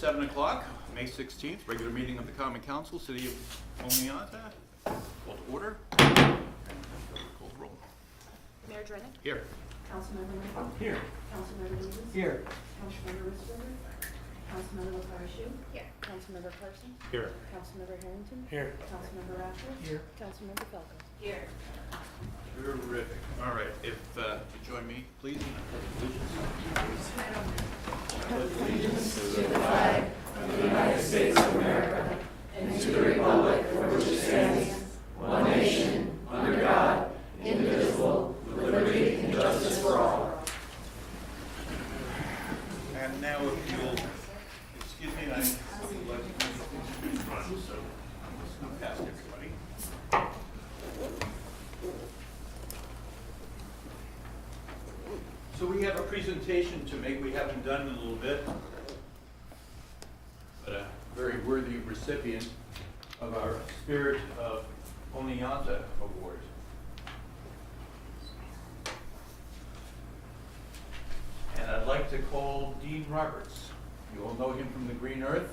7 o'clock, May 16th, regular meeting of the Common Council, City of Oneonta. Call to order. Call the roll. Mayor Drennick? Here. Councilmember Michael? Here. Councilmember Davis? Here. Councilmember Ritzberger? Councilmember LaFarge? Here. Councilmember Carson? Here. Councilmember Harrington? Here. Councilmember Raffles? Here. Councilmember Falco? Here. Terrific. All right, if you join me, please. in the Pledge of Allegiance. And now if you'll, excuse me, I'm like in front, so I'm just going to pass everybody. So we have a presentation to make. We haven't done in a little bit, but a very worthy recipient of our Spirit of Oneonta Award. And I'd like to call Dean Roberts. You all know him from the Green Earth.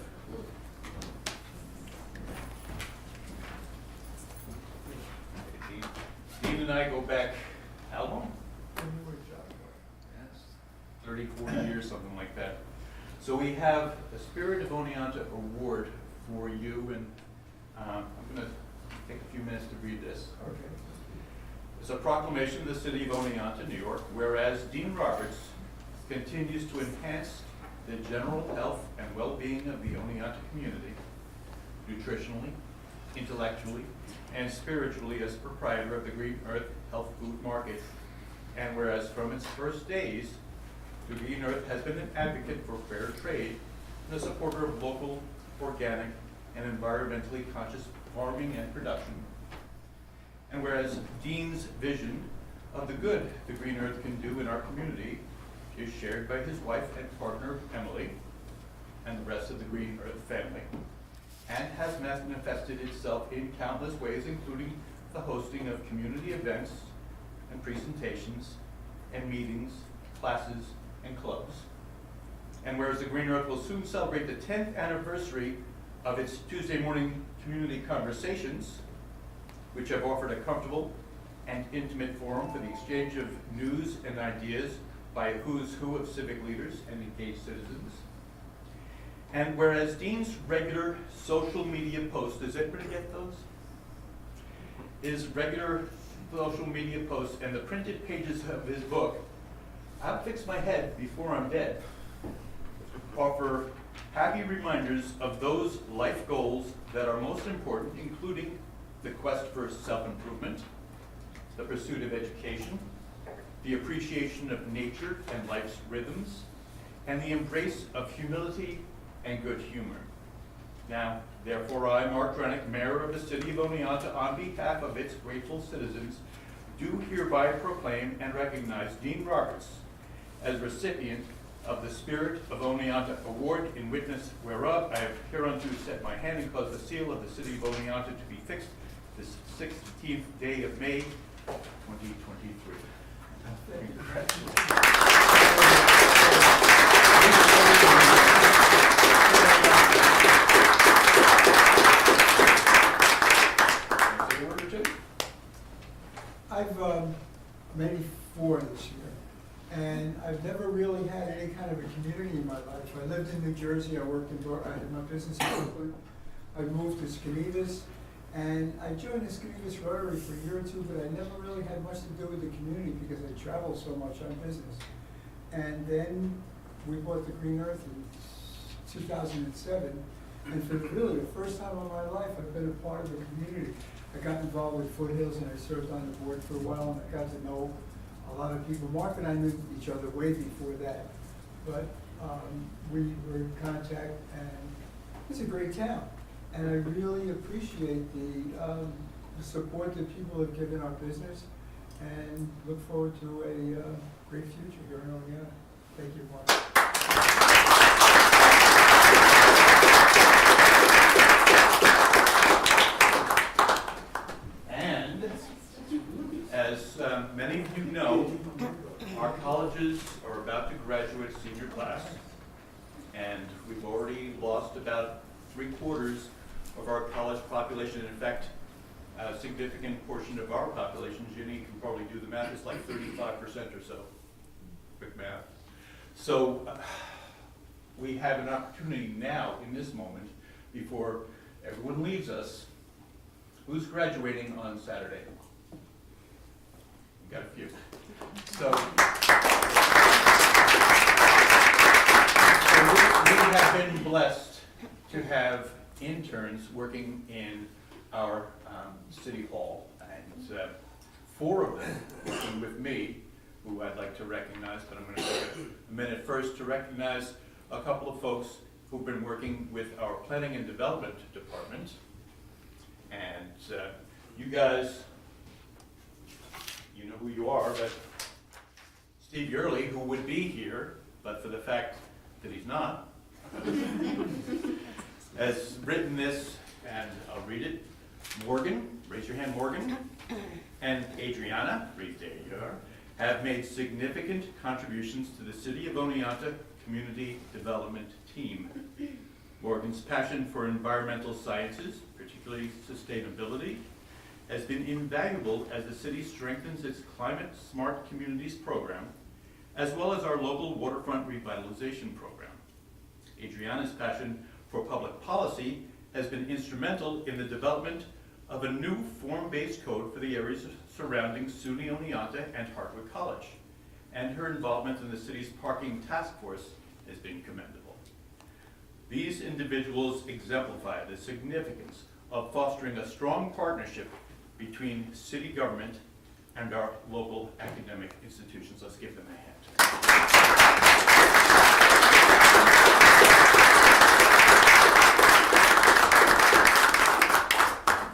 Dean and I go back how long? 30, 40 years, something like that. So we have the Spirit of Oneonta Award for you, and I'm going to take a few minutes to read this. Okay. It's a proclamation of the City of Oneonta, New York, whereas Dean Roberts continues to enhance the general health and well-being of the Oneonta community, nutritionally, intellectually, and spiritually as proprietor of the Green Earth Health Food Market. And whereas from its first days, the Green Earth has been an advocate for fair trade and a supporter of local, organic, and environmentally conscious farming and production. And whereas Dean's vision of the good the Green Earth can do in our community is shared by his wife and partner, Emily, and the rest of the Green Earth family, and has manifested itself in countless ways, including the hosting of community events and presentations and meetings, classes, and clubs. And whereas the Green Earth will soon celebrate the 10th anniversary of its Tuesday morning community conversations, which have offered a comfortable and intimate forum for the exchange of news and ideas by a who's who of civic leaders and engaged citizens. And whereas Dean's regular social media posts, does everybody get those? His regular social media posts and the printed pages of his book, I'll Fix My Head Before I'm Dead, offer happy reminders of those life goals that are most important, including the quest for self-improvement, the pursuit of education, the appreciation of nature and life's rhythms, and the embrace of humility and good humor. Now, therefore, I, Mark Drennick, Mayor of the City of Oneonta, on behalf of its grateful citizens, do hereby proclaim and recognize Dean Roberts as recipient of the Spirit of Oneonta Award, in witness whereof I have hereunto set my hand and caused the seal of the City of Oneonta to be fixed this 16th day of May, 2023. I've maybe 4 this year, and I've never really had any kind of a community in my life. I lived in New Jersey. I worked in I had my business in Brooklyn. I moved to Skinevus, and I joined the Skinevus Rotary for a year or two, but I never really had much to do with the community because I traveled so much on business. And then we bought the Green Earth in 2007, and for really the first time in my life, I've been a part of the community. I got involved with Foothills, and I served on the board for a while, and I got to know a lot of people. Mark and I knew each other way before that, but we were in contact, and it's a great town. And I really appreciate the support that people have given our business, and look forward to a great future here in Oneonta. Thank you, Mark. And as many of you know, our colleges are about to graduate senior class, and we've already about 3/4 of our college population. In fact, a significant portion of our population, Ginny can probably do the math, it's like 35% or so. Quick math. So we have an opportunity now, in this moment, before everyone leaves us. Who's graduating on Saturday? We've got a few. So we have been blessed to have interns working in our city hall, and 4 of them working with me, who I'd like to recognize, but I'm going to take a minute first to recognize a couple of folks who've been working with our planning and development department. And you guys, you know who you are, but Steve Yearley, who would be here, but for the fact that he's not, has written this, and I'll read it. Morgan, raise your hand, Morgan, and Adriana, there you are, have made significant contributions to the City of Oneonta Community Development Team. Morgan's passion for environmental sciences, particularly sustainability, has been invaluable as the city strengthens its Climate Smart Communities program, as well as our local waterfront revitalization program. Adriana's passion for public policy has been instrumental in the development of a new form-based code for the areas surrounding SUNY Oneonta and Hartwood College, and her involvement in the city's parking task force has been commendable. These individuals exemplify the significance of fostering a strong partnership between city government and our local academic institutions. Let's give them a hand.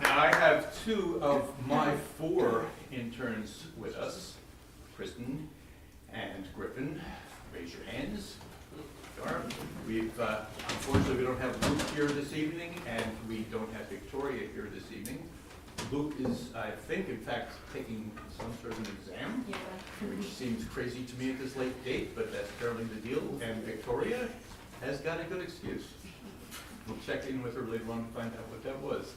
Now, I have 2 of my 4 interns with us, Kristen and Griffin. Raise your hands. We've, unfortunately, we don't have Luke here this evening, and we don't have Victoria here this evening. Luke is, I think, in fact, taking some sort of an exam, which seems crazy to me at this late date, but that's apparently the deal. And Victoria has got a good excuse. We'll check in with her later on to find out what that was.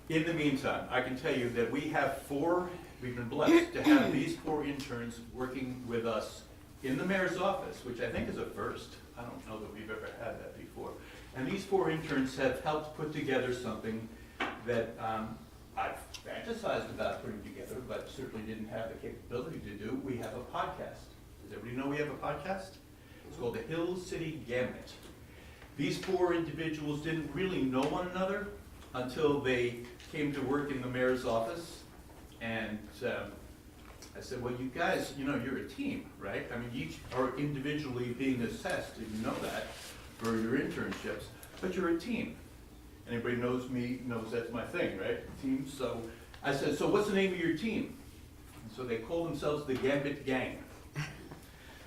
In the meantime, I can tell you that we have 4, we've been blessed to have these 4 interns working with us in the mayor's office, which I think is a first. I don't know that we've ever had that before. And these 4 interns have helped put together something that I've fantasized about putting together, but certainly didn't have the capability to do. We have a podcast. Does everybody know we have a podcast? It's called the Hill City Gambit. These 4 individuals didn't really know one another until they came to work in the mayor's office. And I said, well, you guys, you know, you're a team, right? I mean, each are individually being assessed, and you know that, for your internships, but you're a team. Anybody knows me knows that's my thing, right? Team. So I said, so what's the name of your team? And so they call themselves the Gambit Gang.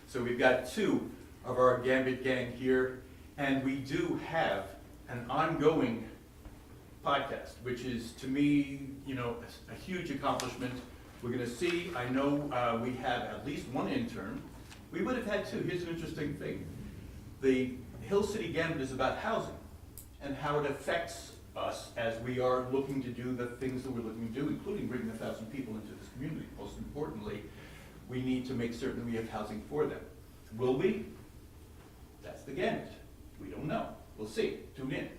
So we've got 2 of our Gambit Gang here, and we do have an ongoing podcast, which is, to me, you know, a huge accomplishment. We're going to see, I know we have at least 1 intern. We would have had 2. Here's an interesting thing. The Hill City Gambit is about housing and how it affects us as we are looking to do the things that we're looking to do, including bringing 1,000 people into this community. Most importantly, we need to make certain we have housing for them. Will we? That's the gambit. We don't know. We'll see. Tune in.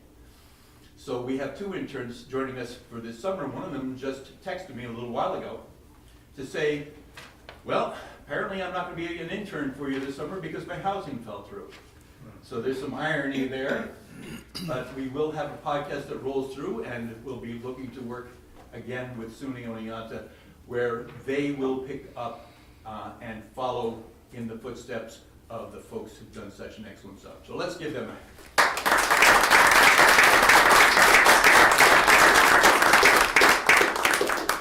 So we have 2 interns joining us for this summer. One of them just texted me a little while ago to say, well, apparently I'm not going to be an intern for you this summer because my housing fell through. So there's some irony there, but we will have a podcast that rolls through, and we'll be looking to work again with SUNY Oneonta, where they will pick up and follow in the footsteps of the folks who've done such an excellent job. So let's give them a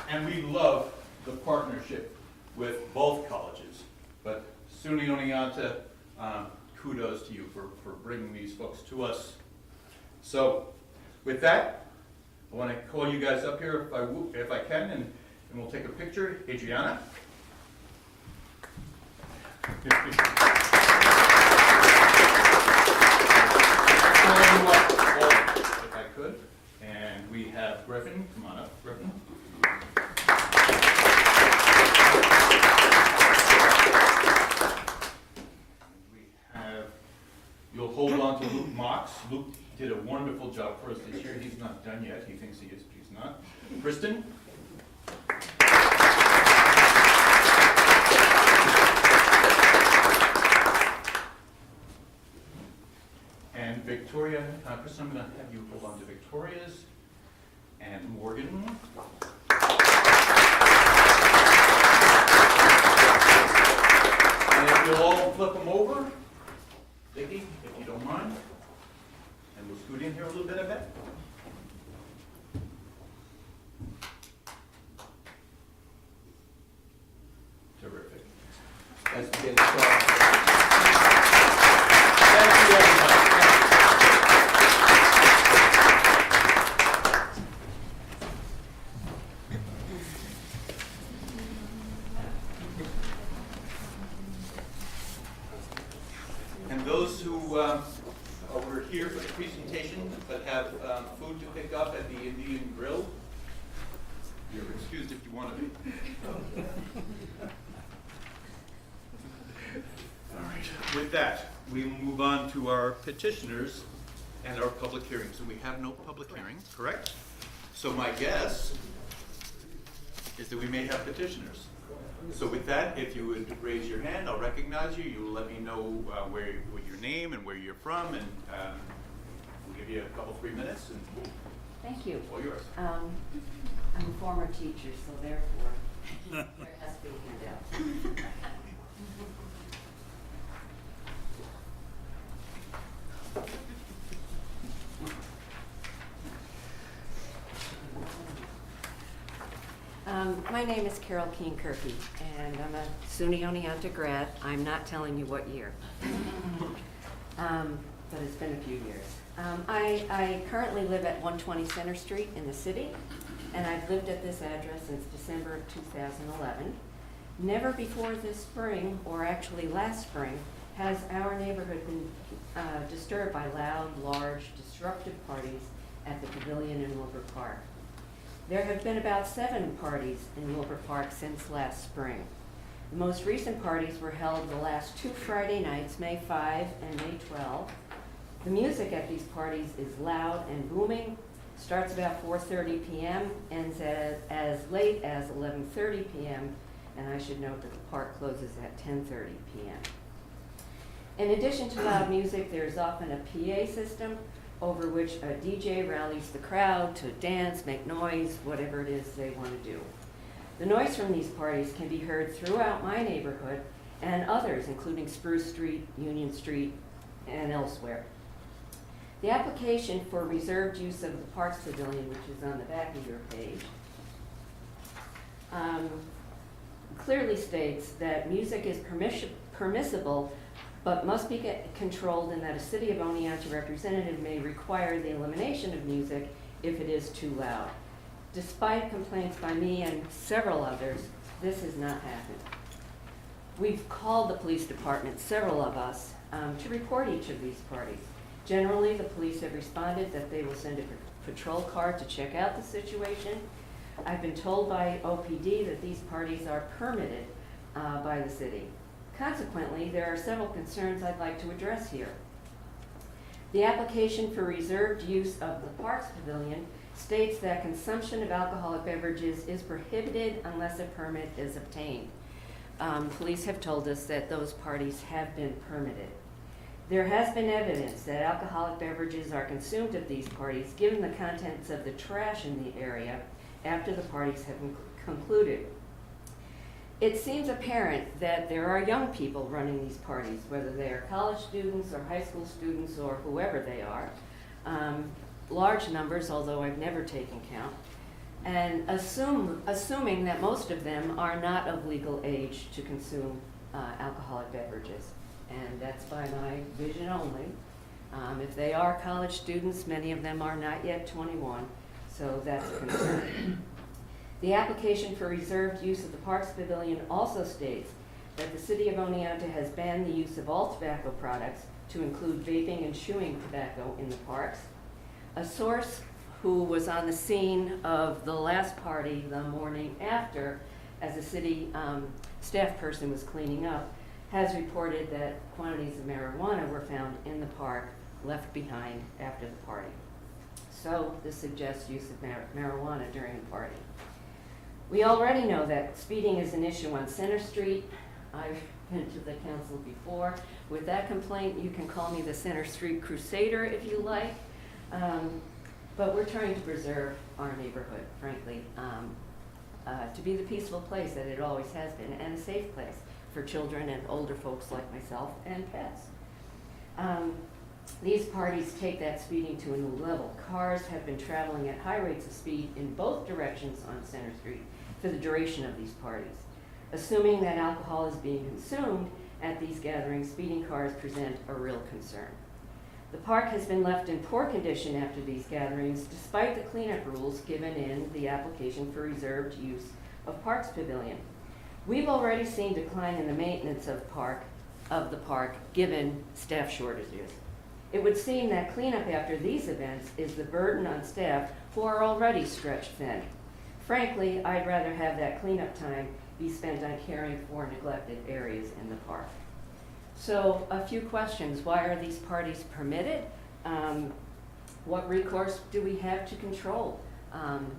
And we love the partnership with both colleges, but SUNY Oneonta, kudos to you for bringing these folks to us. So with that, I want to call you guys up here if I can, and we'll take a picture. Adriana. Griffin. Come on up, Griffin. We have, you'll hold on to Luke Mox. Luke did a wonderful job for us this year. He's not done yet. He thinks he is, but he's not. Kristen. And Victoria, Kristen, I'm going to have you hold on to Victoria's. And Morgan. And if you'll all flip them over, Vicki, if you don't mind. And we'll scoot in here a little bit, I bet. Terrific. Let's get started. Thank you, everybody. And those who were here for the presentation but have food to pick up at the Indian Grill, you're excused if you want to be. All right. With that, we will move on to our petitioners and our public hearings. So we have no public hearings, correct? So my guess is that we may have petitioners. So with that, if you would raise your hand, I'll recognize you. You'll let me know what your name and where you're from, and we'll give you a couple, 3 minutes, and Thank you. all yours. I'm a former teacher, so therefore, there has to be a handout. My name is Carol Keene-Kirky, and I'm a SUNY Oneonta grad. I'm not telling you what year, but it's been a few years. I currently live at 120 Center Street in the city, and I've lived at this address since December of 2011. Never before this spring, or actually last spring, has our neighborhood been disturbed by loud, large, disruptive parties at the Pavilion in Wilbur Park. There have been about 7 parties in Wilbur Park since last spring. The most recent parties were held the last 2 Friday nights, May 5 and May 12. The music at these parties is loud and booming, starts about 4:30 p.m., ends as late as 11:30 p.m., and I should note that the park closes at 10:30 p.m. In addition to loud music, there's often a PA system over which a DJ rallies the crowd to dance, make noise, whatever it is they want to do. The noise from these parties can be heard throughout my neighborhood and others, including Spruce Street, Union Street, and elsewhere. The application for reserved use of the Parks Pavilion, which is on the back of your page, clearly states that music is permissible but must be controlled, and that a City of Oneonta representative may require the elimination of music if it is too loud. Despite complaints by me and several others, this has not happened. We've called the police department, several of us, to report each of these parties. Generally, the police have responded that they will send a patrol car to check out the situation. I've been told by OPD that these parties are permitted by the city. Consequently, there are several concerns I'd like to address here. The application for reserved use of the Parks Pavilion states that consumption of alcoholic beverages is prohibited unless a permit is obtained. Police have told us that those parties have been permitted. There has been evidence that alcoholic beverages are consumed at these parties, given the contents of the trash in the area after the parties have concluded. It seems apparent that there are young people running these parties, whether they are college students or high school students or whoever they are. Large numbers, although I've never taken count, and assuming that most of them are not of legal age to consume alcoholic beverages. And that's by my vision only. If they are college students, many of them are not yet 21, so that's a concern. The application for reserved use of the Parks Pavilion also states that the City of Oneonta has banned the use of all tobacco products, to include vaping and chewing tobacco, in the parks. A source who was on the scene of the last party the morning after, as a city staff person was cleaning up, has reported that quantities of marijuana were found in the park, left behind after the party. So this suggests use of marijuana during the party. We already know that speeding is an issue on Center Street. I've been to the council before. With that complaint, you can call me the Center Street Crusader if you like. But we're trying to preserve our neighborhood, frankly, to be the peaceful place that it always has been, and a safe place for children and older folks like myself and pets. These parties take that speeding to a new level. Cars have been traveling at high rates of speed in both directions on Center Street for the duration of these parties. Assuming that alcohol is being consumed at these gatherings, speeding cars present a real concern. The park has been left in poor condition after these gatherings, despite the cleanup rules given in the application for reserved use of Parks Pavilion. We've already seen decline in the maintenance of the park, given staff shortages. It would seem that cleanup after these events is the burden on staff who are already stretched thin. Frankly, I'd rather have that cleanup time be spent on caring for neglected areas in the park. So a few questions. Why are these parties permitted? What recourse do we have to control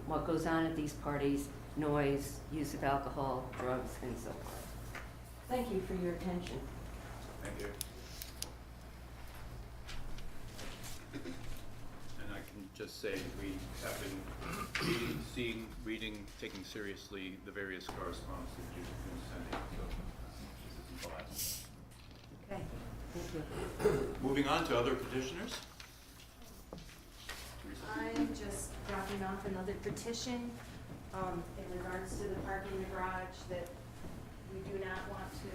what goes on at these parties? Noise, use of alcohol, drugs, and so forth. Thank you for your attention. Thank you. And I can just say we have been reading, taking seriously the various correspondence that you've been sending. So this isn't the last. Okay, thank you. Moving on to other petitioners. Teresa? I'm just dropping off another petition in regards to the parking garage that we do not want to,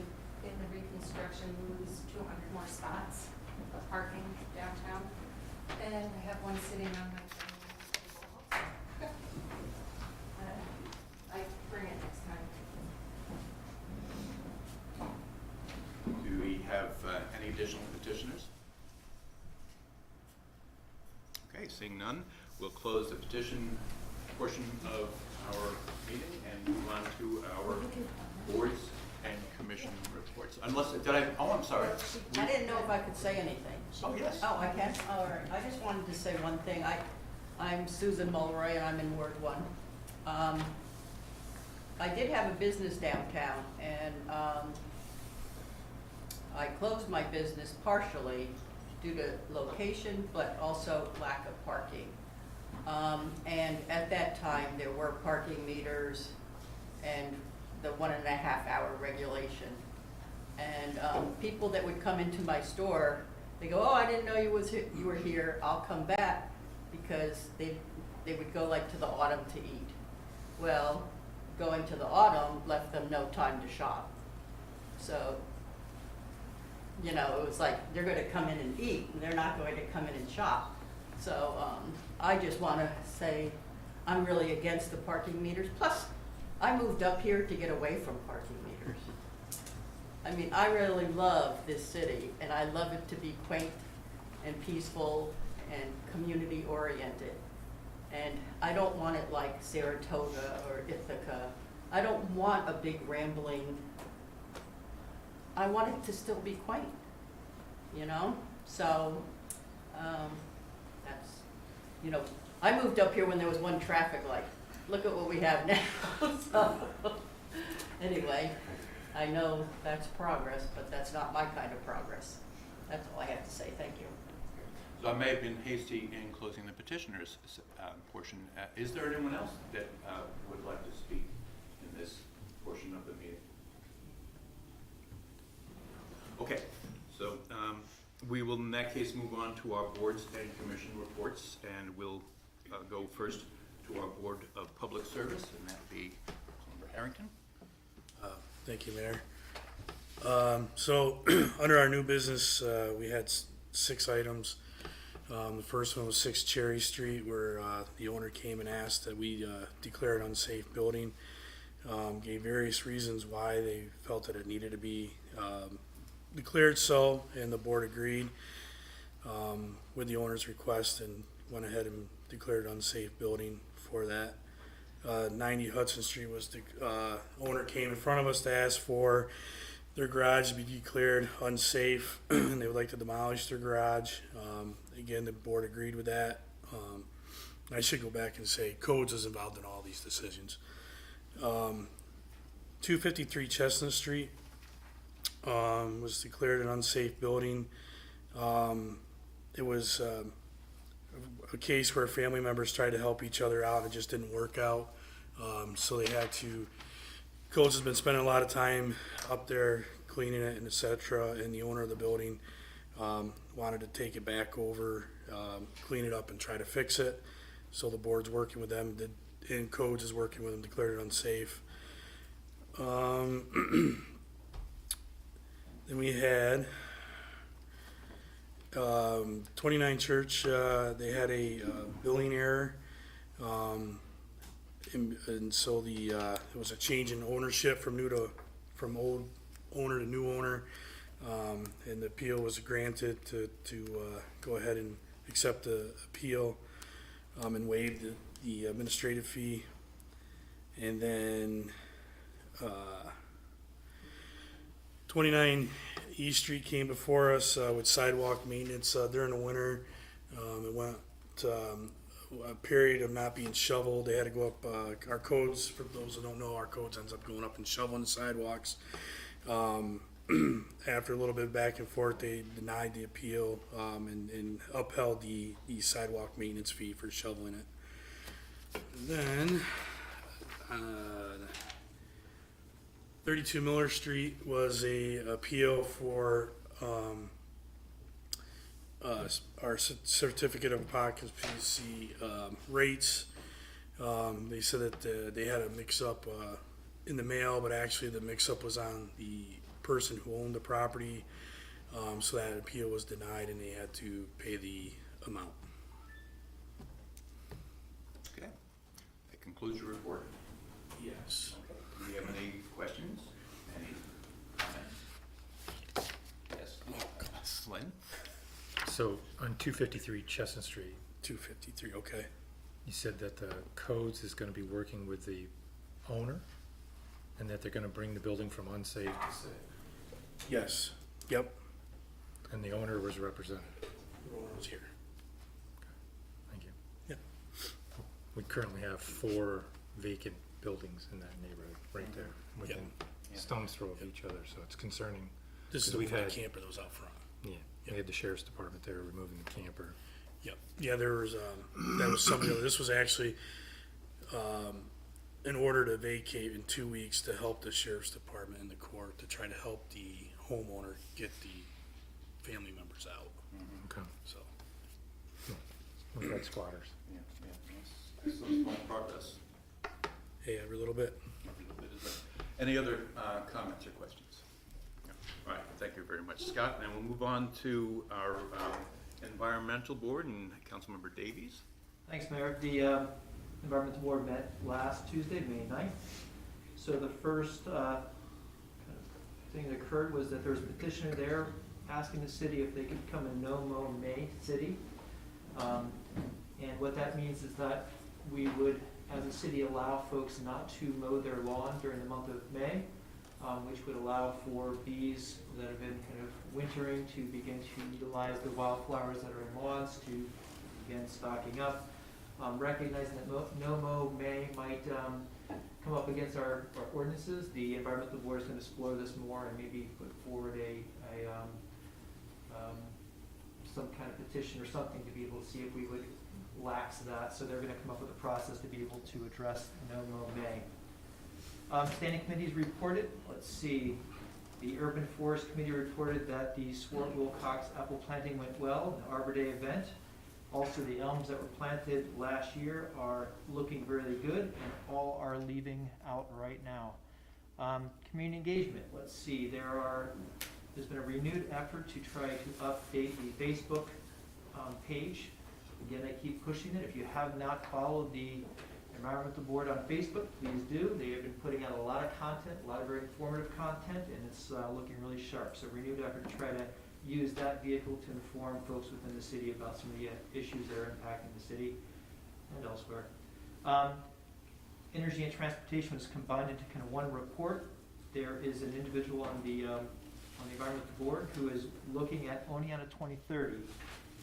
in the reconstruction, lose 200 more spots of parking downtown. And I have one sitting on my table. I bring it next time. Do we have any additional petitioners? Okay, seeing none, we'll close the petition portion of our meeting and move on to our boards and commission reports. Unless, I'm sorry. I didn't know if I could say anything. Oh, yes. Oh, I can? All right. I just wanted to say one thing. I'm Susan Mulroy, and I'm in Ward 1. I did have a business downtown, and I closed my business partially due to location, but also lack of parking. And at that time, there were parking meters and the 1.5 hour regulation. And people that would come into my store, they go, "Oh, I didn't know you were here. I'll come back," because they would go like to the Autumn to eat. Well, going to the Autumn left them no time to shop. So, you know, it was like they're going to come in and eat, and they're not going to come in and shop. So I just want to say I'm really against the parking meters. Plus, I moved up here to get away from parking meters. I mean, I really love this city, and I love it to be quaint and peaceful and community oriented. And I don't want it like Saratoga or Ithaca. I don't want a big rambling. I want it to still be quaint, you know? So that's, you know, I moved up here when there was one traffic light. Look at what we have now. So, anyway, I know that's progress, but that's not my kind of progress. That's all I have to say. Thank you. So I may have been hasty in closing the petitioners portion. Is there anyone else that would like to speak in this portion of the meeting? Okay, so we will in that case move on to our boards and commission reports, and we'll go first to our Board of Public Service, and that would be Member Harrington. Thank you, Mayor. So under our new business, we had 6 items. The first one was 6 Cherry Street, where the owner came and asked that we declare it unsafe building. Gave various reasons why they felt that it needed to be declared so, and the board agreed with the owner's request, and went ahead and declared unsafe building for that. 90 Hudson Street was the owner came in front of us to ask for their garage to be declared unsafe, and they would like to demolish their garage. Again, the board agreed with that. I should go back and say codes is involved in all these decisions. 253 Chestnut Street was declared an unsafe building. It was a case where family members tried to help each other out. It just didn't work out. So they had to, codes has been spending a lot of time up there cleaning it and et cetera, and the owner of the building wanted to take it back over, clean it up and try to fix it. So the board's working with them, and codes is working with them, declared it unsafe. Then we had 29 Church, they had a billing error. And so there was a change in ownership from old owner to new owner. And the appeal was granted to go ahead and accept the appeal and waive the administrative fee. And then 29 East Street came before us with sidewalk maintenance during the winter. It went a period of not being shoveled. They had to go up our codes. For those who don't know, our codes ends up going up and shoveling the sidewalks. After a little bit of back and forth, they denied the appeal and upheld the sidewalk maintenance fee for shoveling it. And then 32 Miller Street was a appeal for our certificate of occupancy rates. They said that they had a mix-up in the mail, but actually the mix-up was on the person who owned the property. So that appeal was denied, and they had to pay the amount. Okay, that concludes your report. Yes. Okay. Do you have any questions? Any comments? Yes. Lynn? So on 253 Chestnut Street, 253. Okay. you said that the codes is gonna be working with the owner and that they're gonna bring the building from unsafe to safe. Yes. Yep. And the owner was represented. The owner was here. Thank you. Yep. We currently have 4 vacant buildings in that neighborhood, right there, within Yeah. stone's throw of each other, so it's concerning. This is Because we've the had- camper that was out front. Yeah, Yep. we had the sheriff's department there removing the camper. Yep. Yeah, there was, that was somebody, this was actually, in order to vacate in 2 weeks to help the sheriff's department and the court to try to help the homeowner get the family members out, Okay. so. We've had squatters. Yeah, yes. Excellent small progress. Hey, every little bit. Every little bit is better. Any other comments or questions? No. All right, thank you very much, Scott. And we'll move on to our environmental board and Councilmember Davies. Thanks, Mayor. The Environmental Board met last Tuesday, May 9th. So the first kind of thing that occurred was that there was a petitioner there asking the city if they could become a no-mow May city. And what that means is that we would, as a city, allow folks not to mow their lawn during the month of May, which would allow for bees that have been kind of wintering to begin to utilize the wildflowers that are in lawns to begin stocking up. Recognizing that no-mow May might come up against our ordinances, the Environmental Board is going to explore this more and maybe put forward some kind of petition or something to be able to see if we would lax that. So they're going to come up with a process to be able to address no-mow May. Standing committees reported. Let's see. The Urban Forest Committee reported that the Swart Wilcox apple planting went well, the Arbor Day event. Also, the elms that were planted last year are looking really good, and all are leaving out right now. Community engagement. Let's see. There's been a renewed effort to try to update the Facebook page. Again, I keep pushing it. If you have not followed the Environmental Board on Facebook, please do. They have been putting out a lot of content, a lot of very informative content, and it's looking really sharp. So renewed effort to try to use that vehicle to inform folks within the city about some of the issues that are impacting the city and elsewhere. Energy and transportation was combined into kind of one report. There is an individual on the environmental board who is looking at Oneonta 2030,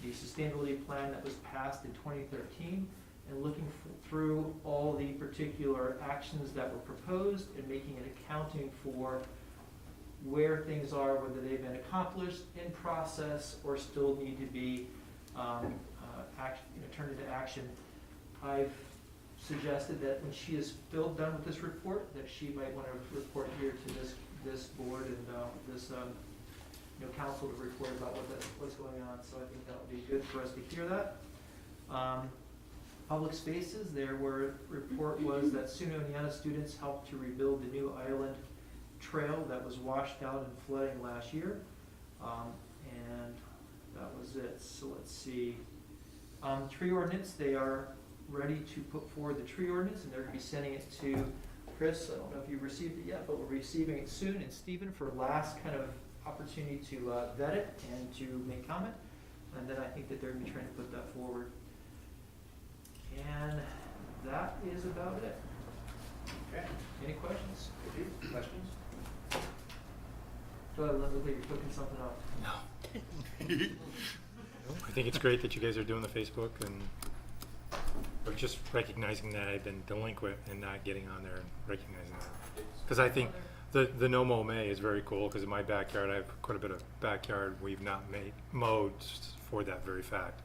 the sustainability plan that was passed in 2013, and looking through all the particular actions that were proposed and making an accounting for where things are, whether they've been accomplished, in process, or still need to be turned into action. I've suggested that when she is done with this report, that she might want to report here to this board and this council to report about what's going on. So I think that would be good for us to hear that. Public spaces, report was that SUNY Oneonta students helped to rebuild the new island trail that was washed out in flooding last year. And that was it. So let's see. Tree ordinance, they are ready to put forward the tree ordinance, and they're going to be sending it to Chris. I don't know if you've received it yet, but we're receiving it soon, and Stephen for last kind of opportunity to vet it and to make comment. And then I think that they're going to be trying to put that forward. And that is about it. Okay. Any questions? Questions? Do I look like you're cooking something up? No. I think it's great that you guys are doing the Facebook and or just recognizing that I've been delinquent and not getting on there and recognizing that. Because I think the No Mow May is very cool, because in my backyard I have quite a bit of backyard we've not mowed for that very fact.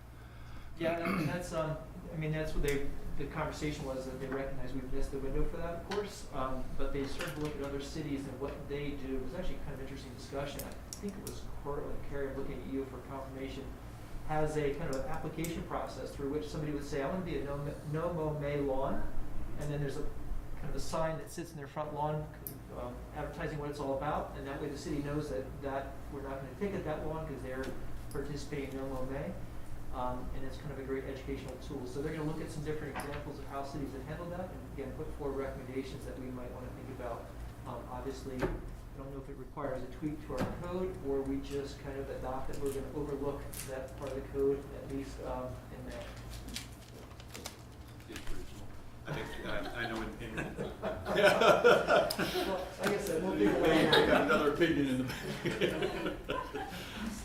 Yeah, and that's that's what the conversation was, that they recognized we've missed the window for that, of course. But they started to look at other cities and what they do. It was actually kind of an interesting discussion. I think it was Carrie, I'm looking at you for confirmation, has a kind of an application process through which somebody would say, I want to be a no mow May lawn, and then there's a kind of a sign that sits in their front lawn advertising what it's all about, and that way the city knows that we're not going to take it that long because they're participating in No Mow May. And it's kind of a great educational tool. So they're going to look at some different examples of how cities have handled that, and again, put forward recommendations that we might want to think about. Obviously, I don't know if it requires a tweak to our code, or we just kind of adopt that we're going to overlook that part of the code, at least in that. I think, I know Well, like I said, we'll figure I it out. got another opinion in the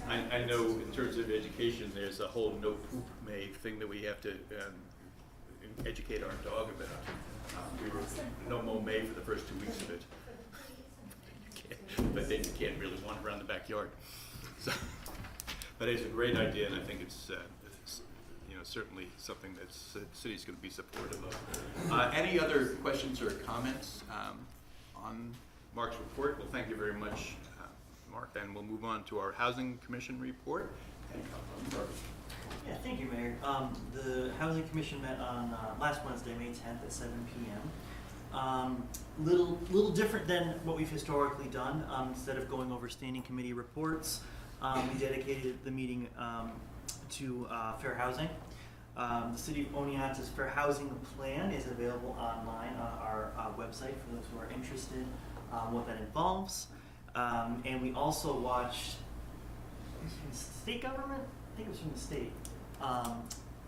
I know in terms of education, there's a whole no poop May thing that we have to educate our dog about. We were no mow May for the first 2 weeks of it. But then you can't really wander around the backyard. So, but it's a great idea, and I think it's certainly something that the city's going to be supportive of. Any other questions or comments on Mark's report? Well, thank you very much, Mark, and we'll move on to our Housing Commission report. Yeah, thank you, Mayor. The Housing Commission met on last Wednesday, May 10th at 7 p.m. Little different than what we've historically done. Instead of going over standing committee reports, we dedicated the meeting to fair housing. The City of Oneonta's Fair Housing Plan is available online on our website for those who are interested what that involves. And we also watched, from the state government? I think it was from the state.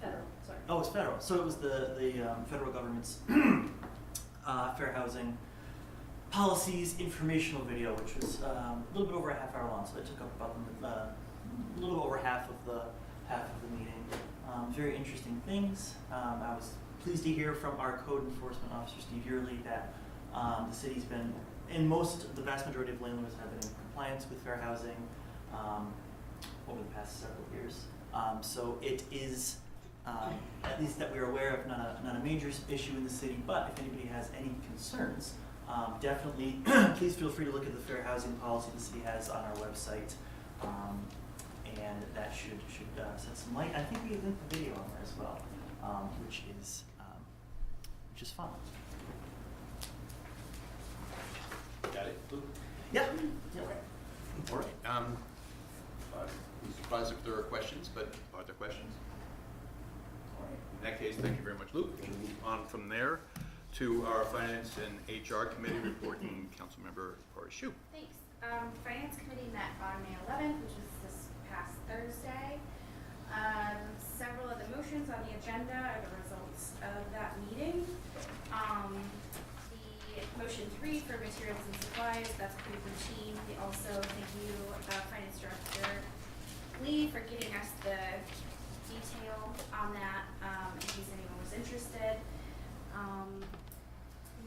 Federal, sorry. Oh, it was federal. So it was the federal government's fair housing policies informational video, which was a little bit over a half hour long. So it took up about a little over half of the meeting. Very interesting things. I was pleased to hear from our code enforcement officer, Steve Yearley, that the city's been, and the vast majority of landlords have been in compliance with fair housing over the past several years. So it is, at least that we're aware of, not a major issue in the city, but if anybody has any concerns, definitely please feel free to look at the fair housing policy the city has on our website. And that should set some light. I think we linked the video on there as well, which is fun. Got it? Yeah. All right. I'm surprised if there are questions, but are there questions? All right. In that case, thank you very much, Luke. We'll move on from there to our Finance and HR Committee report, and Councilmember Horace Shue. Thanks. Finance Committee met on May 11th, which was this past Thursday. Several of the motions on the agenda are the results of that meeting. The motion 3 for materials and supplies, that's pretty routine. We also thank you, Finance Director Lee, for getting us the detail on that, in case anyone was interested.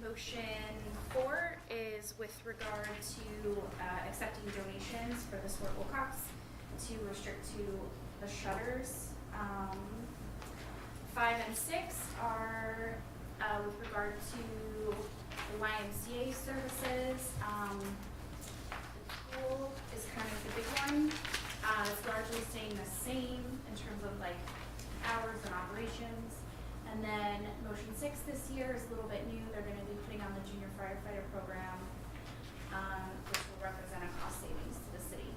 Motion 4 is with regard to accepting donations for the Sport Wilcox to restrict to the shutters. 5 and 6 are with regard to the YMCA services. The pool is kind of the big one. It's largely staying the same in terms of like hours and operations. And then motion 6 this year is a little bit new. They're going to be putting on the junior firefighter program, which will represent a cost savings to the city.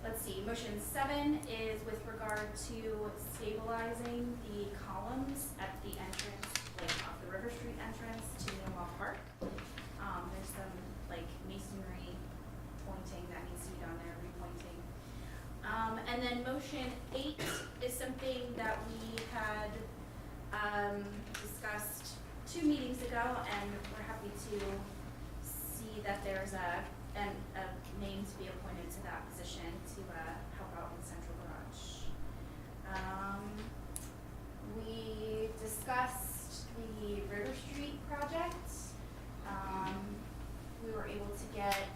Let's see, motion 7 is with regard to stabilizing the columns at the entrance, like off the River Street entrance to Neumar Park. There's some like masonry pointing that needs to be done there, repointing. And then motion 8 is something that we had discussed 2 meetings ago, and we're happy to see that there's a name to be appointed to that position to help out with Central Garage. We discussed the River Street project. We were able to get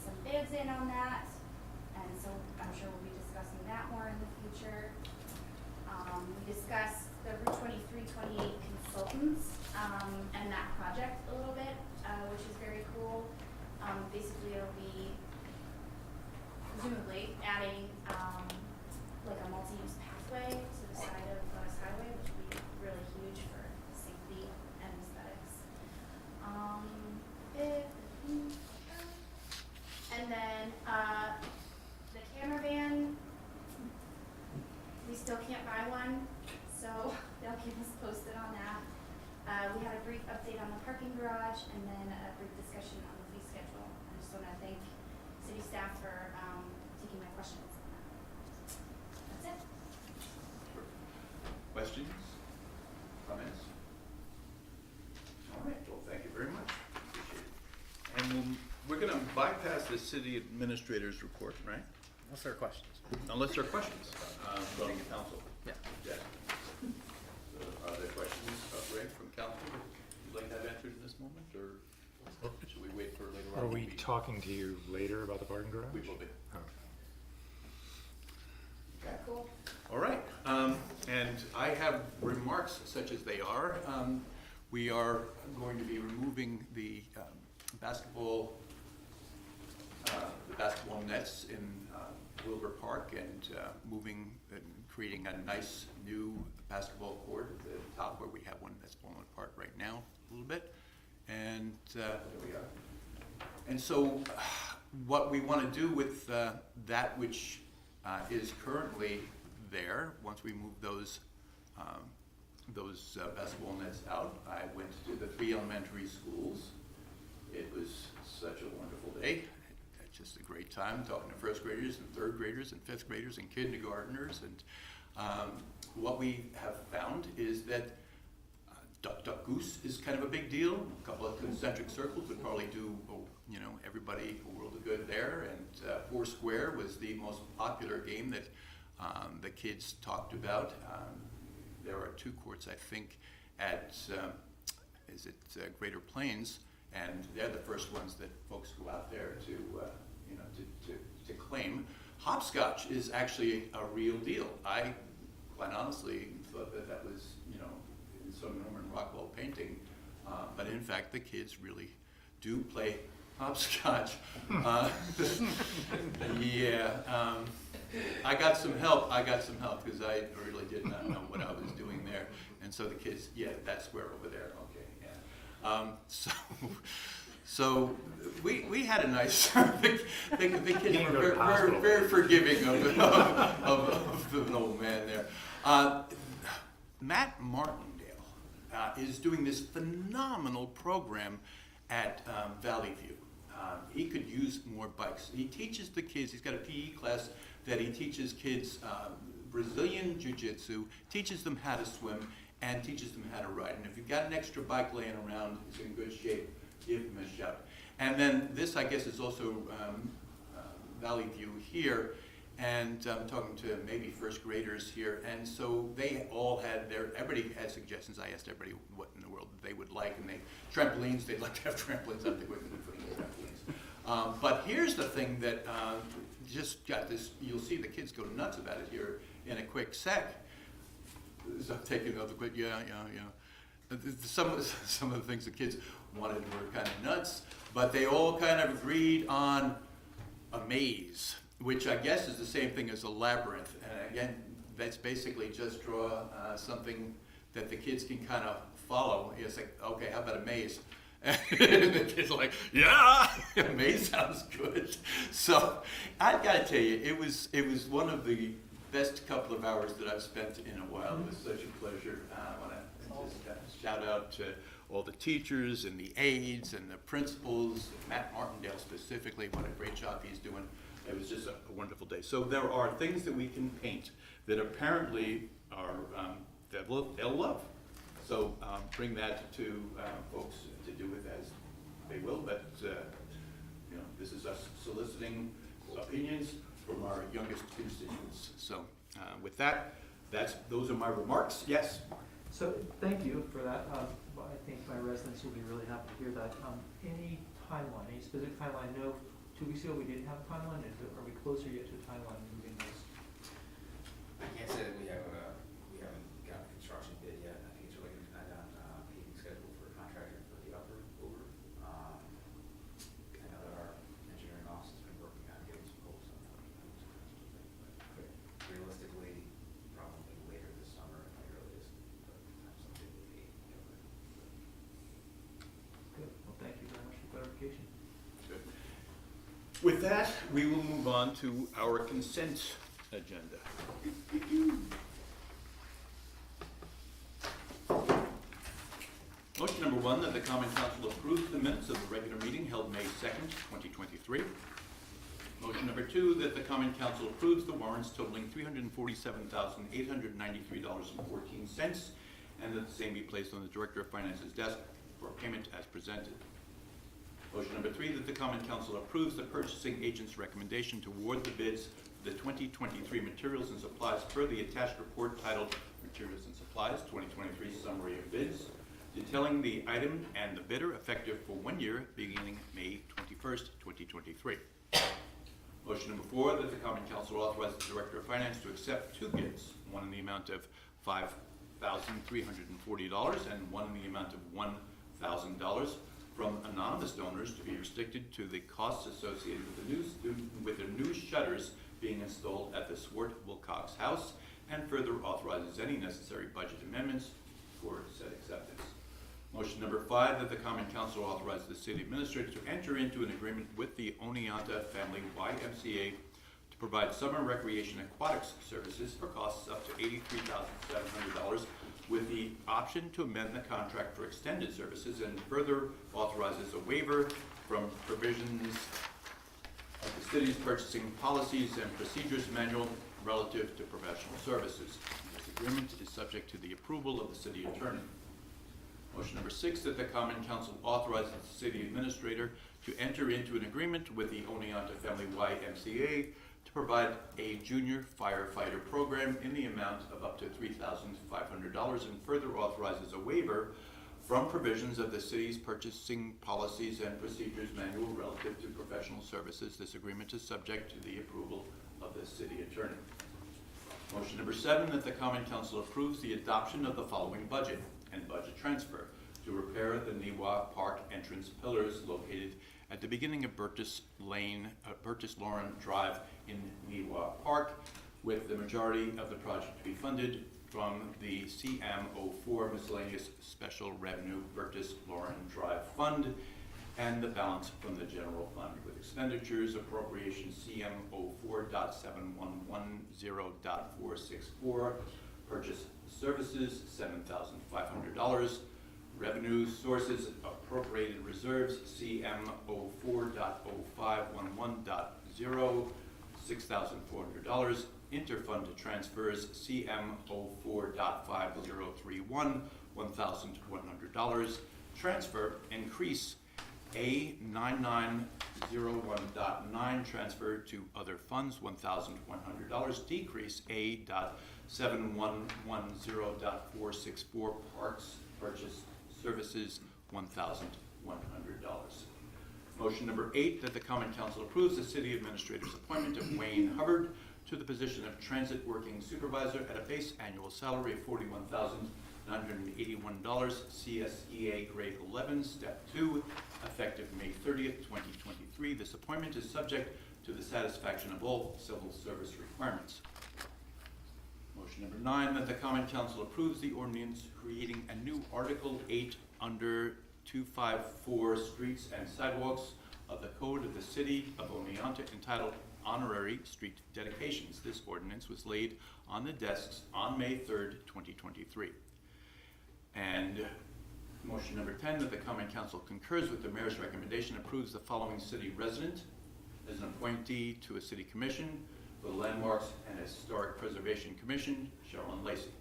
some bids in on that. And so I'm sure we'll be discussing that more in the future. We discussed the Route 23-28 consultants and that project a little bit, which is very cool. Basically, it'll be presumably adding like a multi-use pathway to the side of Glennis Highway, which would be really huge for safety and aesthetics. And then the camera van, we still can't buy one, so they'll keep us posted on that. We had a brief update on the parking garage and then a brief discussion on the fee schedule. I just want to thank city staff for taking my questions on that. That's it. Questions? Comments? All right, well, thank you very much. Appreciate it. And we're going to bypass the city administrator's report, right? Unless there are questions. Unless there are questions from the council. Yeah. Yeah. So are there questions, Ray, from council that you'd like to have answered in this moment, or should we wait for later on? Are we talking to you later about the parking garage? We will be. Oh. Okay. Cool. All right, and I have remarks such as they are. We are going to be removing the basketball nets in Wilbur Park and moving and creating a nice new basketball court at the top where we have one that's falling apart right now a little bit. And there we are. And so what we want to do with that which is currently there, once we move those basketball nets out, I went to the 3 elementary schools. It was such a wonderful day. Just a great time talking to first graders and third graders and fifth graders and kindergartners. And what we have found is that Duck Duck Goose is kind of a big deal. A couple of concentric circles would probably do, everybody a world of good there. And Foursquare was the most popular game that the kids talked about. There are 2 courts, I think, at Greater Plains, and they're the first ones that folks go out there to claim. Hopscotch is actually a real deal. I quite honestly thought that was, in some Norman Rockwell painting, but in fact the kids really do play hopscotch. I got some help because I really did not know what I was doing there. And so the kids, that square over there, okay, yeah. So we had a nice, the kids were very forgiving of the old man there. Matt Martindale is doing this phenomenal program at Valley View. he could use more bikes. He teaches the kids, he's got a PE class that he teaches kids Brazilian Jiu-Jitsu, teaches them how to swim, and teaches them how to ride. And if you've got an extra bike laying around, it's in good shape, give him a shout. And then this, I guess, is also Valley View here, and I'm talking to maybe first graders here, and so they all had everybody had suggestions. I asked everybody what in the world they would like, and trampolines, they'd like to have trampolines. I think we're going to put in trampolines. But here's the thing that just got this, you'll see the kids go nuts about it here in a quick sec. So I'm taking another quick, yeah. Some of the things the kids wanted were kind of nuts, but they all kind of agreed on a maze, which I guess is the same thing as a labyrinth. And again, that's basically just draw something that the kids can kind of follow. It's like, okay, how about a maze? And the kids are like, yeah, a maze sounds good. So I've got to tell you, it was one of the best couple of hours that I've spent in a while. It was such a pleasure. I want to just shout out to all the teachers and the aides and the principals, Matt Martindale specifically, what a great job he's doing. It was just a wonderful day. So there are things that we can paint that apparently are that they'll love. So bring that to folks to do with as they will. But this is us soliciting opinions from our youngest constituents. So with that, those are my remarks. Yes. So thank you for that. I think my residents will be really happy to hear that. Any timeline, any specific timeline? I know 2 weeks ago we didn't have a timeline. Are we closer yet to a timeline moving this? I can't say that we haven't got a construction bid yet. I think it's really going to depend on paving schedule for a contractor for the upper over. I know that our engineering office has been working on getting some quotes on that. But realistically, probably later this summer at the earliest. But something would be. Good. Well, thank you very much for clarification. Good. With that, we will move on to our consent agenda. Motion number 1, that the Common Council approve the minutes of the regular meeting held May 2nd, 2023. Motion number 2, that the Common Council approves the warrants totaling $347,893.14, and that the same be placed on the Director of Finance's desk for payment as presented. Motion number 3, that the Common Council approves the purchasing agent's recommendation to award the bids for the 2023 materials and supplies per the attached report titled Materials and Supplies 2023 Summary of Bids, detailing the item and the bidder effective for 1 year beginning May 21st, 2023. Motion number 4, that the Common Council authorize the Director of Finance to accept 2 bids, one in the amount of $5,340 and one in the amount of $1,000 from anonymous donors to be restricted to the costs associated with the new shutters being installed at the Swart Wilcox House, and further authorizes any necessary budget amendments for said acceptance. Motion number 5, that the Common Council authorize the City Administrator to enter into an agreement with the Oneonta Family YMCA to provide summer recreation aquatics services for costs up to $83,700, with the option to amend the contract for extended services, and further authorizes a waiver from provisions of the city's purchasing policies and procedures manual relative to professional services. This agreement is subject to the approval of the city attorney. Motion number 6, that the Common Council authorizes the City Administrator to enter into an agreement with the Oneonta Family YMCA to provide a junior firefighter program in the amount of up to $3,500, and further authorizes a waiver from provisions of the city's purchasing policies and procedures manual relative to professional services. This agreement is subject to the approval of the city attorney. Motion number 7, that the Common Council approves the adoption of the following budget and budget transfer to repair the Niwa Park entrance pillars located at the beginning of Burtis Lauren Drive in Niwa Park, with the majority of the project to be funded from the CM04 Miscellaneous Special Revenue Burtis Lauren Drive Fund, and the balance from the general fund, with expenditures appropriation CM04.7110.464, purchase services $7,500, Revenue sources, appropriated reserves, CM 04.0511.0, $6,400. Interfund transfers, CM 04.5031, $1,100. Transfer, increase A9901.9, transfer to other funds, $1,100. Decrease A.7110.464, parks purchase services, $1,100. Motion number 8, that the Common Council approves the city administrator's appointment of Wayne Hubbard to the position of transit working supervisor at a base annual salary of $41,981, CSEA grade 11, step 2, effective May 30th, 2023. This appointment is subject to the satisfaction of all civil service requirements. Motion number 9, that the Common Council approves the ordinance creating a new Article 8 under 254 Streets and Sidewalks of the Code of the City of Oneonta entitled Honorary Street Dedications. This ordinance was laid on the desks on May 3rd, 2023. And motion number 10, that the Common Council concurs with the mayor's recommendation, approves the following city resident as an appointee to a city commission for the Landmarks and Historic Preservation Commission, Sherilyn Lacey.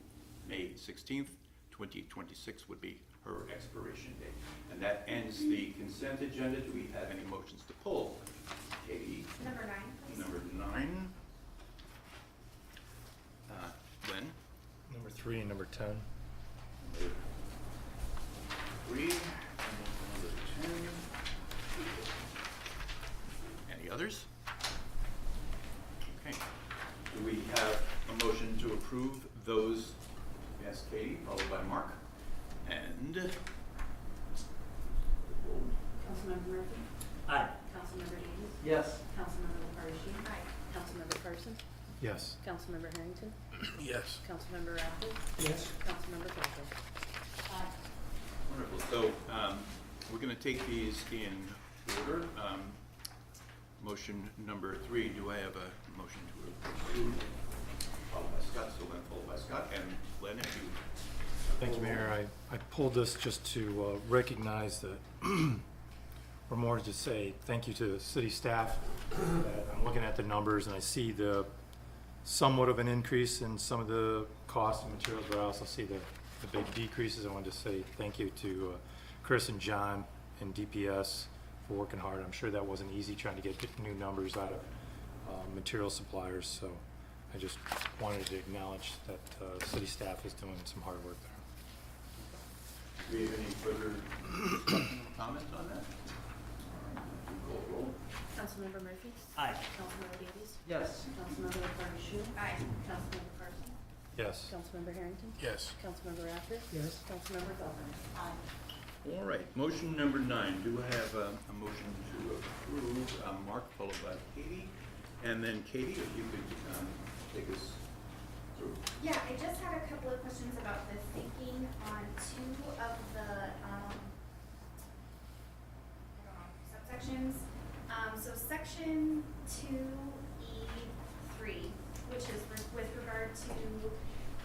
May 16th, 2026 would be her expiration date. And that ends the consent agenda. Do we have any motions to pull? Katie? Number 9, please. Number 9. Lynn? Number 3 and number 10. Number 3 and number 10. Any others? Okay. Do we have a motion to approve those? Yes, Katie, followed by Mark. And Councilmember Murphy? Aye. Councilmember Davis? Yes. Councilmember LaFarge? Aye. Councilmember Carson? Yes. Councilmember Harrington? Yes. Councilmember Rafford? Yes. Councilmember Colfer? wonderful. So we're going to take these in order. Motion number 3. Do I have a motion to approve? Followed by Scott. So then followed by Scott and Len. If you Thank you, Mayor. I pulled this just to recognize that, or more to say thank you to the city staff. That I'm looking at the numbers and I see the somewhat of an increase in some of the costs and materials, but I also see the big decreases. I wanted to say thank you to Chris and John and DPS for working hard. I'm sure that wasn't easy trying to get new numbers out of material suppliers, so I just wanted to acknowledge that city staff is doing some hard work there. Do we have any further comments on that? Call roll. Councilmember Murphy? Aye. Councilmember Davies? Yes. Councilmember LaFarge? Aye. Councilmember Carson? Yes. Councilmember Harrington? Yes. Councilmember Rafford? Yes. Councilmember Felton? All right, motion number 9. Do I have a motion to approve? Mark, followed by Katie. And then Katie, if you could take us through. Yeah, I just had a couple of questions about the thinking on 2 of the, subsections. So section 2E3, which is with regard to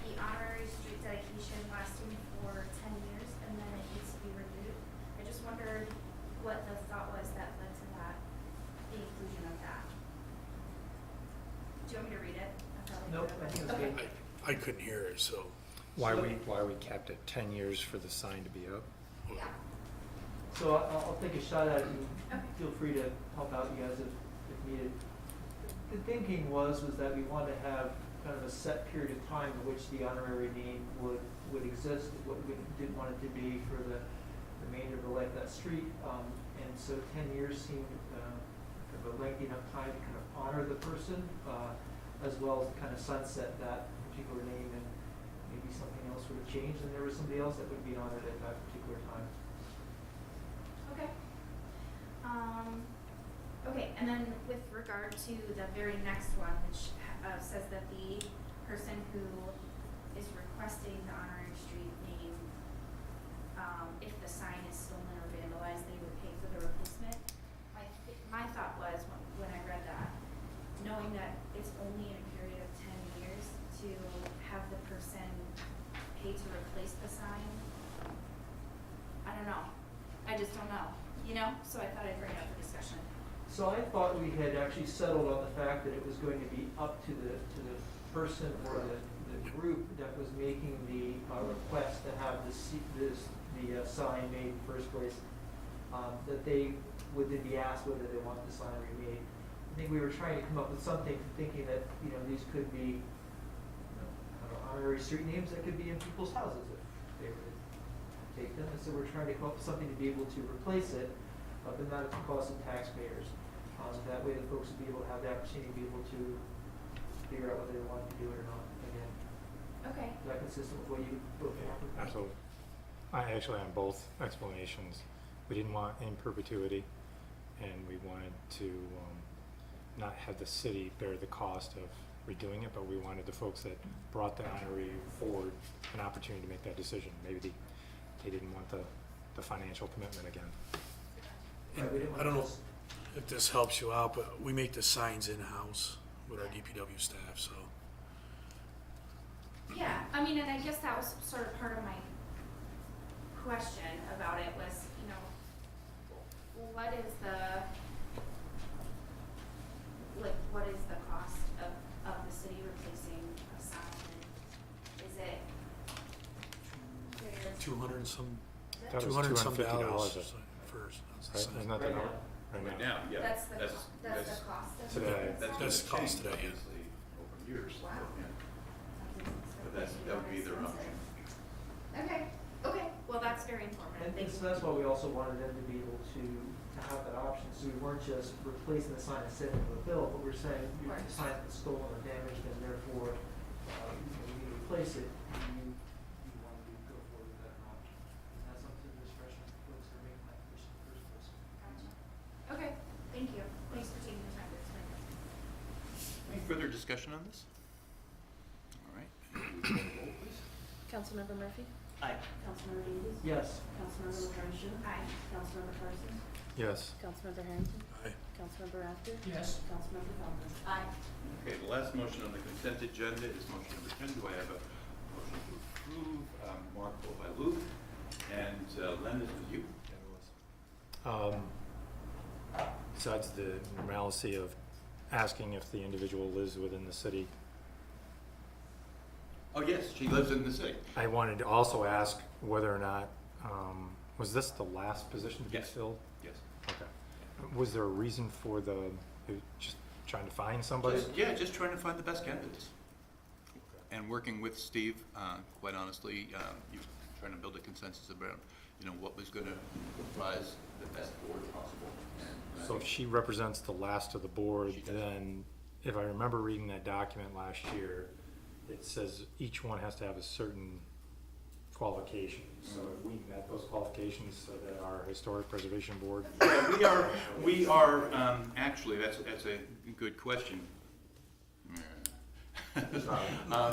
the honorary street dedication lasting for 10 years and then it needs to be renewed. I just wondered what the thought was that led to that, the inclusion of that. Do you want me to read it? Nope, I think it's Okay. good. I couldn't hear it, so. Why we capped at 10 years for the sign to be up? Yeah. So I'll take a shot at it and Okay. feel free to help out you guys if needed. The thinking was that we wanted to have kind of a set period of time in which the honorary name would exist. What we didn't want it to be for the remainder of the life of that street. And so 10 years seemed kind of a lengthy enough time to kind of honor the person, as well as to kind of sunset that particular name, and maybe something else would have changed and there was somebody else that would be honored at that particular time. Okay. Okay, and then with regard to the very next one, which says that the person who is requesting the honorary street name, if the sign is stolen or vandalized, they would pay for the replacement. My thought was, when I read that, knowing that it's only in a period of 10 years, to have the person pay to replace the sign don't know. I just don't know, you know? So I thought I'd bring it up for discussion. So I thought we had actually settled on the fact that it was going to be up to the person or the group that was making the request to have the sign made in the first place, that they would then be asked whether they wanted the sign remade. I think we were trying to come up with something, thinking that, you know, these could be, you know, I don't know, honorary street names that could be in people's houses if they were to take them. And so we're trying to come up with something to be able to replace it, but not at the cost of taxpayers. That way the folks would be able to have the opportunity to be able to figure out whether they want to do it or not again. Okay. Is that consistent with what you both offered? Absolutely. I actually, on both explanations, we didn't want in perpetuity, and we wanted to not have the city bear the cost of redoing it, but we wanted the folks that brought the honoree forward an opportunity to make that decision. Maybe they didn't want the financial commitment again. Right, we didn't want I don't know to just- if this helps you out, but we make the signs in-house with our DPW staff, so. Yeah, I mean, and I guess that was sort of part of my question about it was, you know, what is the cost of the city replacing a sign? And is it, there's, 200 and some, That was $200 and some $250 dollars I think. first. Right? Isn't that the Right number? now. Right Right now. now, yeah. that's the cost of Today. the That's sign? the cost today, yeah. obviously, over years. Wow. Yeah. But That that would be their option. Okay, well, that's very informative, And thank so you. that's why we also wanted them to be able to have that option, so we weren't just replacing the sign and sending it to the bill, but we're saying, you know, Right. the sign's been stolen or damaged, and therefore, you know, we need to replace it, you want to go forward with that option. And that's up to the discretion of the folks that are making that decision in the first place. Gotcha. Okay, thank you, thanks for taking the time to explain it. Any further discussion on this? All right. Roll, please. Councilmember Murphy? Aye. Councilmember Davis? Yes. Councilmember LaFrentine? Aye. Councilmember Parsons? Yes. Councilmember Harrington? Aye. Councilmember Rafter? Yes. Councilmember Feldman? Aye. Okay, the last motion on the consent agenda is motion number 10. Do I have a motion to approve? Mark, by Luke, and Len, this is you. Besides the normalcy of asking if the individual lives within the city, Oh, yes, she lives in the city. I wanted to also ask whether or not, was this the last position to be Yes. filled? Yes. Okay. Was there a reason for just trying to find somebody? Just trying to find the best candidates. And working with Steve, quite honestly, trying to build a consensus about, you know, what was gonna comprise the best board possible. And, So if she represents the last of the board, She does. then if I remember reading that document last year, it says each one has to have a certain qualification. So if we met those qualifications so that our historic preservation board, We are, actually, that's a good question.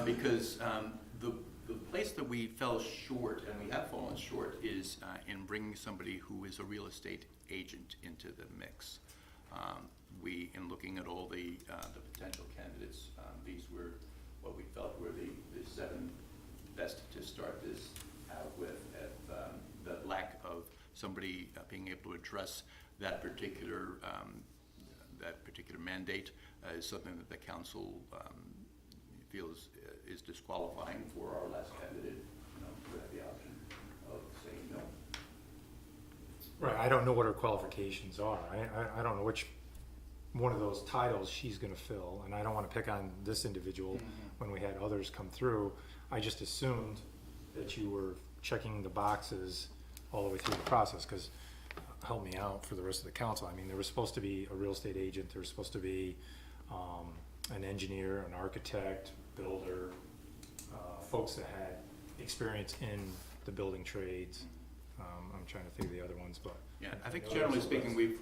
Because the place that we fell short, and we have fallen short, is in bringing somebody who is a real estate agent into the mix. In looking at all the potential candidates, these were what we felt were the 7 best to start this out with. The lack of somebody being able to address that particular mandate is something that the council feels is disqualifying for our last candidate. You know, we have the option of saying no. right, I don't know what her qualifications are. I don't know which one of those titles she's gonna fill, and I don't wanna pick on this individual when we had others come through. I just assumed that you were checking the boxes all the way through the process, because help me out for the rest of the council. I mean, there was supposed to be a real estate agent, there was supposed to be an engineer, an architect, builder, folks that had experience in the building trades. I'm trying to think of the other ones, but. Yeah, I think generally speaking, we've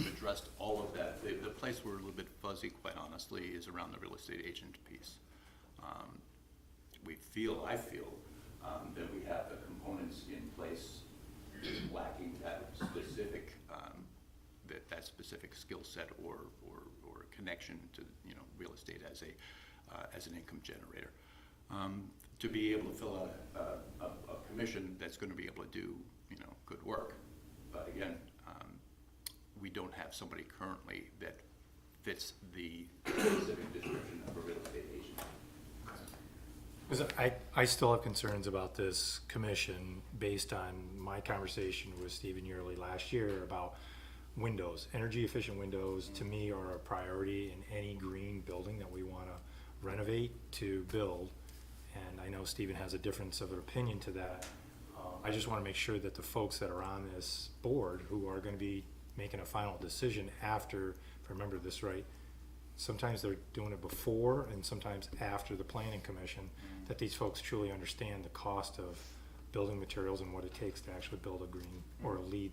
addressed all of that. The place we're a little bit fuzzy, quite honestly, is around the real estate agent piece. I feel that we have the components in place, lacking that specific, that specific skill set or connection to, you know, real estate as an income generator. To be able to fill out a commission that's gonna be able to do good work. But again, we don't have somebody currently that fits the specific description of a real estate agent. Because I still have concerns about this commission based on my conversation with Stephen Yearley last year about windows. Energy efficient windows, to me, are a priority in any green building that we want to renovate to build. And I know Stephen has a difference of an opinion to that. I just want to make sure that the folks that are on this board, who are going to be making a final decision after, if I remember this right, sometimes they're doing it before and sometimes after the planning commission, that these folks truly understand the cost of building materials and what it takes to actually build a green or a LEED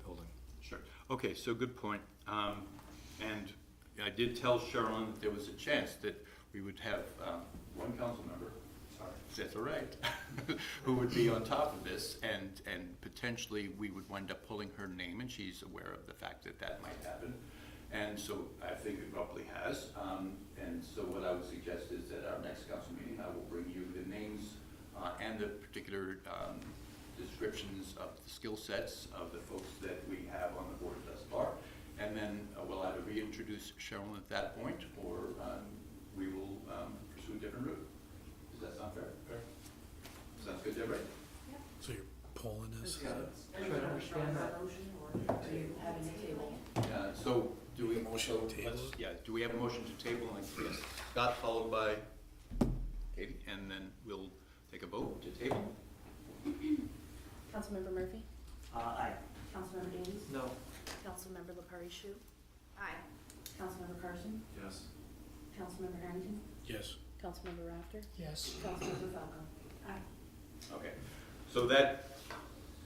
building. Sure. Okay, so good point. And I did tell Sherilyn that there was a chance that we would have one council member, sorry, that's all right, who would be on top of this, and potentially we would wind up pulling her name, and she's aware of the fact that that might happen. And so I think it probably has. And so what I would suggest is that our next council meeting, I will bring you the names and the particular descriptions of the skill sets of the folks that we have on the board thus far. And then we'll either reintroduce Sherilyn at that point, or we will pursue a different route. Does that sound fair? Sounds good, Deborah? So you're polling this? Try to understand that. Do you have any table? Yeah, so do we, Motion to table? do we have a motion to table? And yes, Scott followed by Katie, and then we'll take a vote to table. Councilmember Murphy? Aye. Councilmember Davies? No. Councilmember Lepari Shu? Aye. Councilmember Carson? Yes. Councilmember Harrington? Yes. Councilmember Rafter? Yes. Councilmember Falco? Aye. Okay, so that,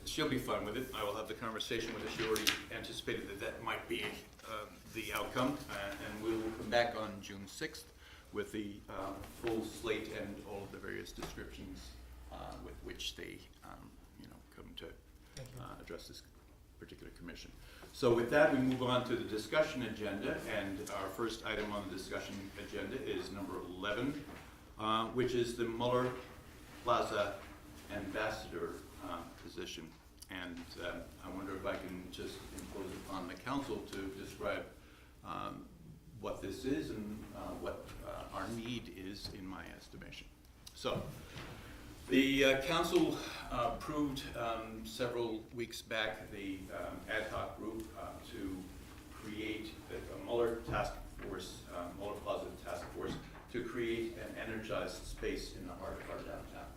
she'll be fine with it. I will have the conversation with her. She already anticipated that that might be the outcome, and we will come back on June 6th with the full slate and all of the various descriptions with which they, come to address this particular commission. So with that, we move on to the discussion agenda, and our first item on the discussion agenda is number 11, which is the Muller Plaza ambassador position. And I wonder if I can just impose upon the council to describe what this is and what our need is, in my estimation. So, the council approved several weeks back the ad hoc group to create a Muller task force, Muller Plaza task force, to create an energized space in the heart of our downtown.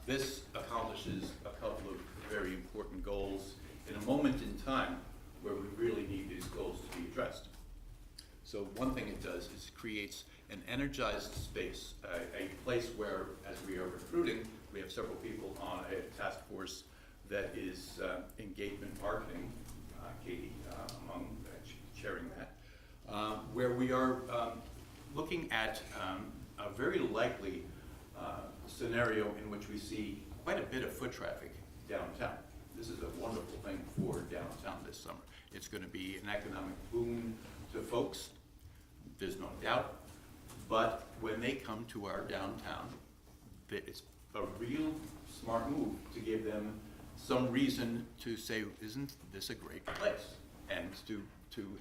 This accomplishes a couple of very important goals in a moment in time where we really need these goals to be addressed. So one thing it does is creates an energized space, a place where, as we are recruiting, we have several people on a task force that is engagement marketing, Katie among chairing that, where we are looking at a very likely scenario in which we see quite a bit of foot traffic downtown. This is a wonderful thing for downtown this summer. It's going to be an economic boon to folks, there's no doubt. But when they come to our downtown, it's a real smart move to give them some reason to say, isn't this a great place? And to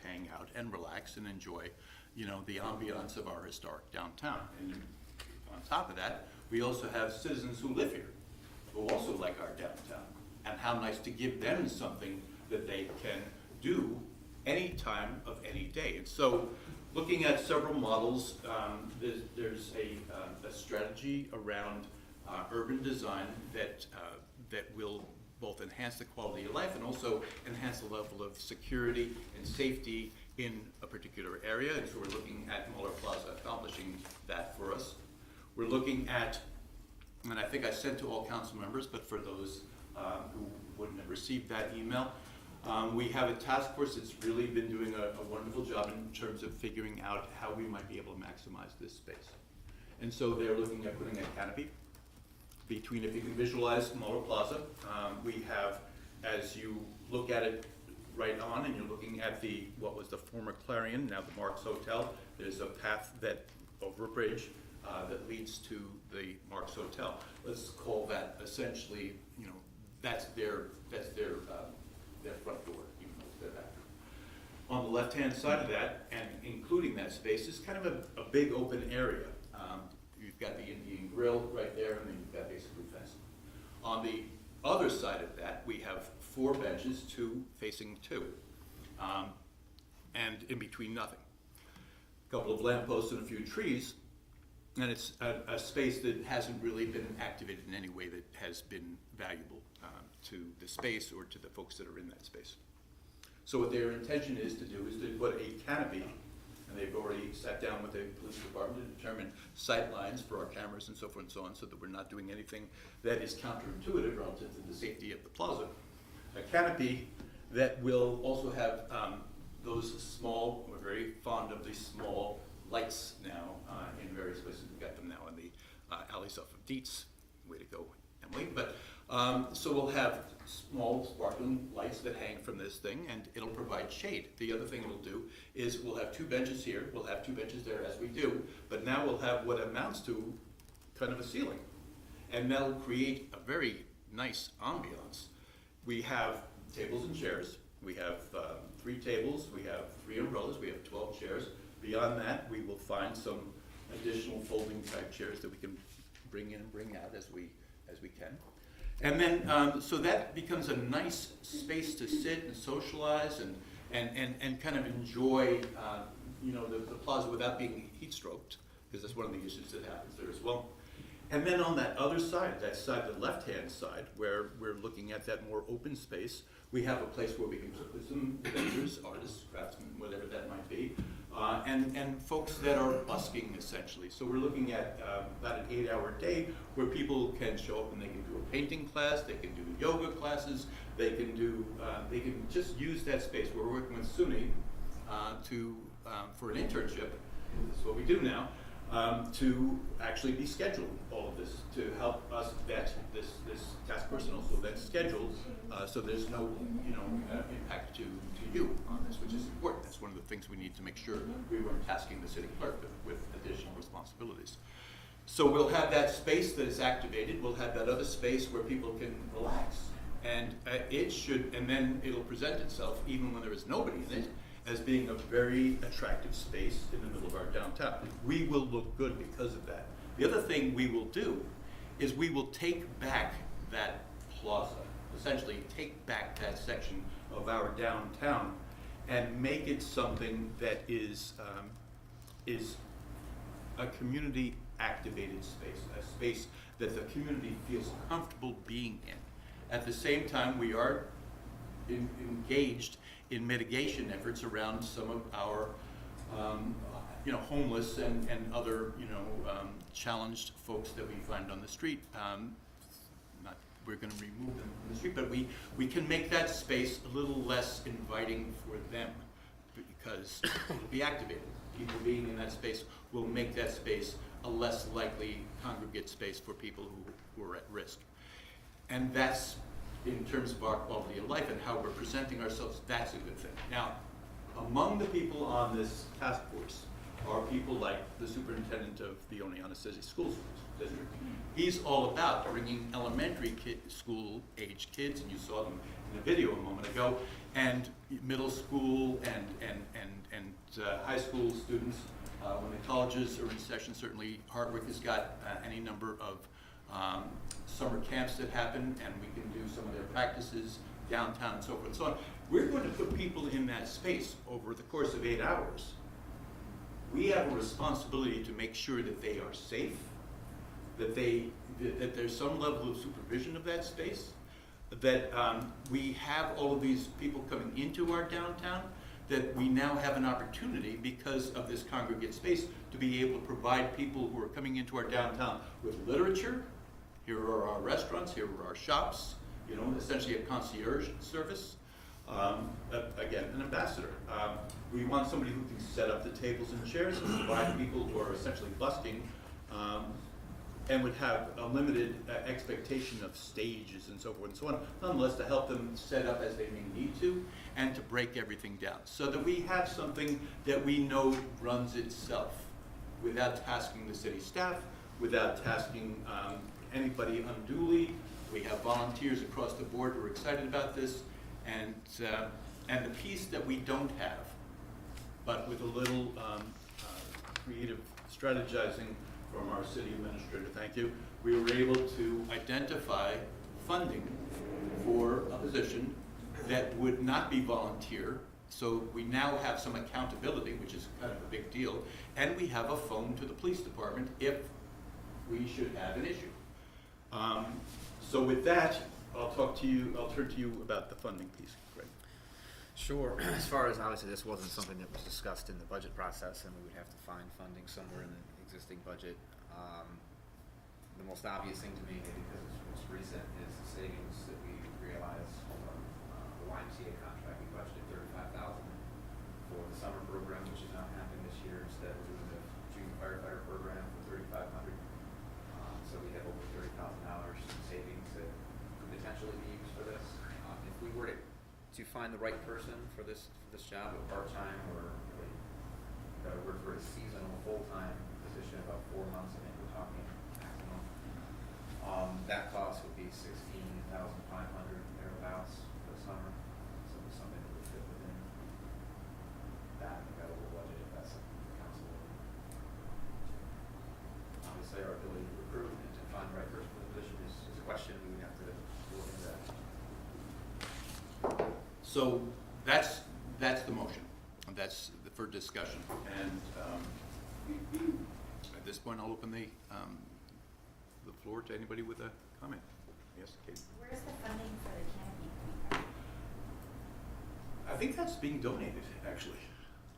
hang out and relax and enjoy, the ambiance of our historic downtown. And on top of that, we also have citizens who live here, who also like our downtown. And how nice to give them something that they can do any time of any day. And so, looking at several models, there's a strategy around urban design that will both enhance the quality of life and also enhance the level of security and safety in a particular area. And so we're looking at Muller Plaza accomplishing that for us. We're looking at, and I think I sent to all council members, but for those who wouldn't have received that email, we have a task force that's really been doing a wonderful job in terms of figuring out how we might be able to maximize this space. And so they're looking at putting a canopy between, if you can visualize Muller Plaza, we have, as you look at it right on and you're looking at what was the former Clarion, now the Marks Hotel, there's a path over a bridge that leads to the Marks Hotel. Let's call that essentially, that's their front door, even though it's their back door. On the left-hand side of that, and including that space, is kind of a big open area. You've got the Indian grill right there, and then you've got basically fencing. On the other side of that, we have 4 benches, 2 facing 2, and in between nothing. A couple of lampposts and a few trees, and it's a space that hasn't really been activated in any way that has been valuable to the space or to the folks that are in that space. So what their intention is to do is to put a canopy, and they've already sat down with the police department to determine sight lines for our cameras and so forth and so on, so that we're not doing anything that is counterintuitive relative to the safety of the plaza. A canopy that will also have those small, we're very fond of these small lights now in various places. We've got them now in the alleys off of Dietz. Way to go, Emily. But so we'll have small sparkling lights that hang from this thing, and it'll provide shade. The other thing it'll do is we'll have 2 benches here, we'll have 2 benches there as we do, but now we'll have what amounts to kind of a ceiling. And that'll create a very nice ambiance. We have tables and chairs. We have 3 tables, we have 3 umbrellas, we have 12 chairs. Beyond that, we will find some additional folding type chairs that we can bring in and bring out as we can. And then, so that becomes a nice space to sit and socialize and kind of enjoy, the plaza without being heat stroked, because that's one of the issues that happens there as well. And then on that other side, the left-hand side, where we're looking at that more open space, we have a place where we can put some vendors, artists, craftsmen, whatever that might be, and folks that are busking essentially. So we're looking at about an 8-hour day where people can show up and they can do a painting class, they can do yoga classes, they can just use that space. We're working with SUNY for an internship. This is what we do now. To actually be scheduling all of this, to help us vet this task force and also vet schedule, so there's no impact to you on this, which is important. That's one of the things we need to make sure we weren't tasking the city clerk with additional responsibilities. So we'll have that space that is activated. We'll have that other space where people can relax, and and then it'll present itself even when there is nobody in it, as being a very attractive space in the middle of our downtown. We will look good because of that. The other thing we will do is we will take back that plaza, essentially take back that section of our downtown and make it something that is a community activated space, a space that the community feels comfortable being in. At the same time, we are engaged in mitigation efforts around some of our, homeless and other, challenged folks that we find on the street. We're going to remove them from the street, but we can make that space a little less inviting for them because it'll be activated. People being in that space will make that space a less likely congregate space for people who are at risk. And that's, in terms of our quality of life and how we're presenting ourselves, that's a good thing. Now, among the people on this task force are people like the superintendent of the Oneonta School District. He's all about bringing elementary school age kids, and you saw them in the video a moment ago, and middle school and high school students. When the colleges are in session, certainly Hardwick has got any number of summer camps that happen, and we can do some of their practices downtown and so forth and so on. We're going to put people in that space over the course of 8 hours. We have a responsibility to make sure that they are safe, that there's some level of supervision of that space, that we have all of these people coming into our downtown, that we now have an opportunity because of this congregate space to be able to provide people who are coming into our downtown with literature. Here are our restaurants, here are our shops, essentially a concierge service. Again, an ambassador. We want somebody who can set up the tables and chairs and provide people who are essentially busking and would have a limited expectation of stages and so forth and so on, nonetheless to help them set up as they may need to and to break everything down so that we have something that we know runs itself without tasking the city staff, without tasking anybody unduly, We have volunteers across the board who are excited about this, and the piece that we don't have, but with a little creative strategizing from our city administrator, thank you, we were able to identify funding for a position that would not be volunteer. So we now have some accountability, which is kind of a big deal, and we have a phone to the police department if we should have an issue. So with that, I'll turn to you about the funding piece, Greg. Sure. As far as, obviously, this wasn't something that was discussed in the budget process, and we would have to find funding somewhere in the existing budget. The most obvious thing to me, maybe because it's most recent, is the savings that we realized from the YMCA contract. We budgeted $35,000 for the summer program, which is not happening this year. Instead, we're doing the June firefighter program for $3,500. So we have over $30,000 in savings that could potentially be used for this. If we were to find the right person for this job, a part-time or really better word for a seasonal full-time position, about 4 months, I think we're talking maximum. That cost would be $16,500 thereabouts for the summer. So it's something that would fit within that available budget if that's something the council would. Obviously, our ability to recruit and to find the right person for the position is a question we would have to look into that. So that's the motion. That's for discussion. And at this point, I'll open the floor to anybody with a comment. Yes, Kate. Where's the funding for the canopy coming from? I think that's being donated, actually.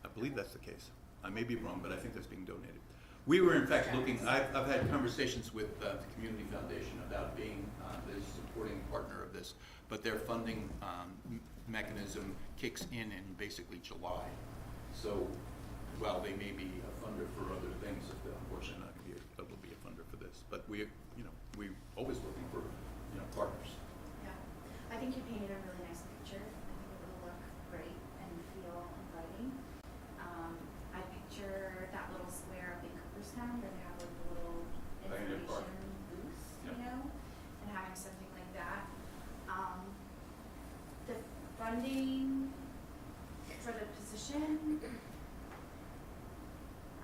I believe that's the case. I may be wrong, but I think that's being donated. We were, in fact, looking, I've had conversations with the Community Foundation about being the supporting partner of this, but their funding mechanism kicks in basically July. So, while they may be a funder for other things, unfortunately not going to be able to be a funder for this. But we're always looking for, partners. Yeah, I think you painted a really nice picture. I think it will look great and feel inviting. I picture that little square up in Cooperstown where they have like the little Pioneer Park. information booths, Yeah. and having something like that. The funding for the position,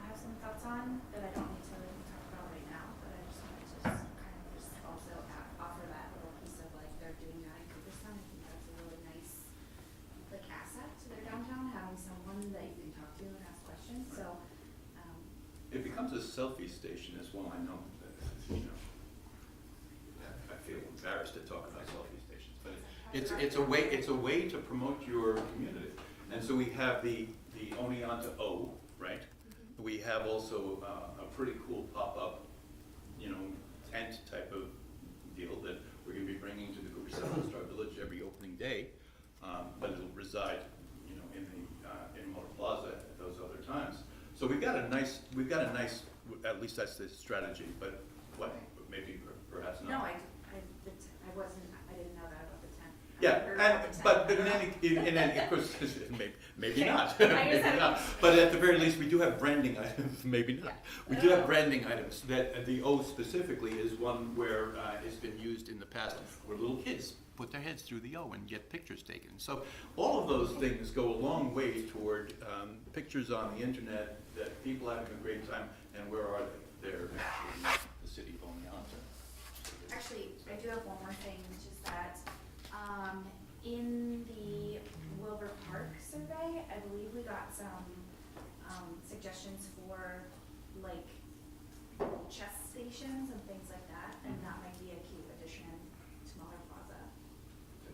I have some thoughts on that I don't need to talk about right now, but I just wanted to kind of just also offer that little piece of like they're doing that in Cooperstown. I think that's a really nice like asset to their downtown, having someone that you can talk to and ask questions. So It becomes a selfie station as well. I know that, I feel embarrassed to talk about selfie stations, but it's a way to promote your community. And so we have the Oneonta O, right? We have also a pretty cool pop-up, tent type of deal that we're going to be bringing to the Cooperstown Star Village every opening day, but it'll reside, in Motor Plaza at those other times. So we've got a nice, at least that's the strategy, but maybe perhaps not. no, I didn't know that about the tent. I Yeah, heard about the but tent. in any, of course, maybe Okay. not, I maybe just not. had- But at the very least, we do have branding items, maybe not. Yeah. We do have branding items that, the O specifically is one where it's been used in the past, where little kids put their heads through the O and get pictures taken. So all of those things go a long way toward pictures on the internet, that people having a great time, and where are they? They're actually in the city of Oneonta. Actually, I do have one more thing, which is that, in the Wilbur Park survey, I believe we got some, suggestions for, like, chess stations and things like that, and that might be a cute addition to Muller Plaza.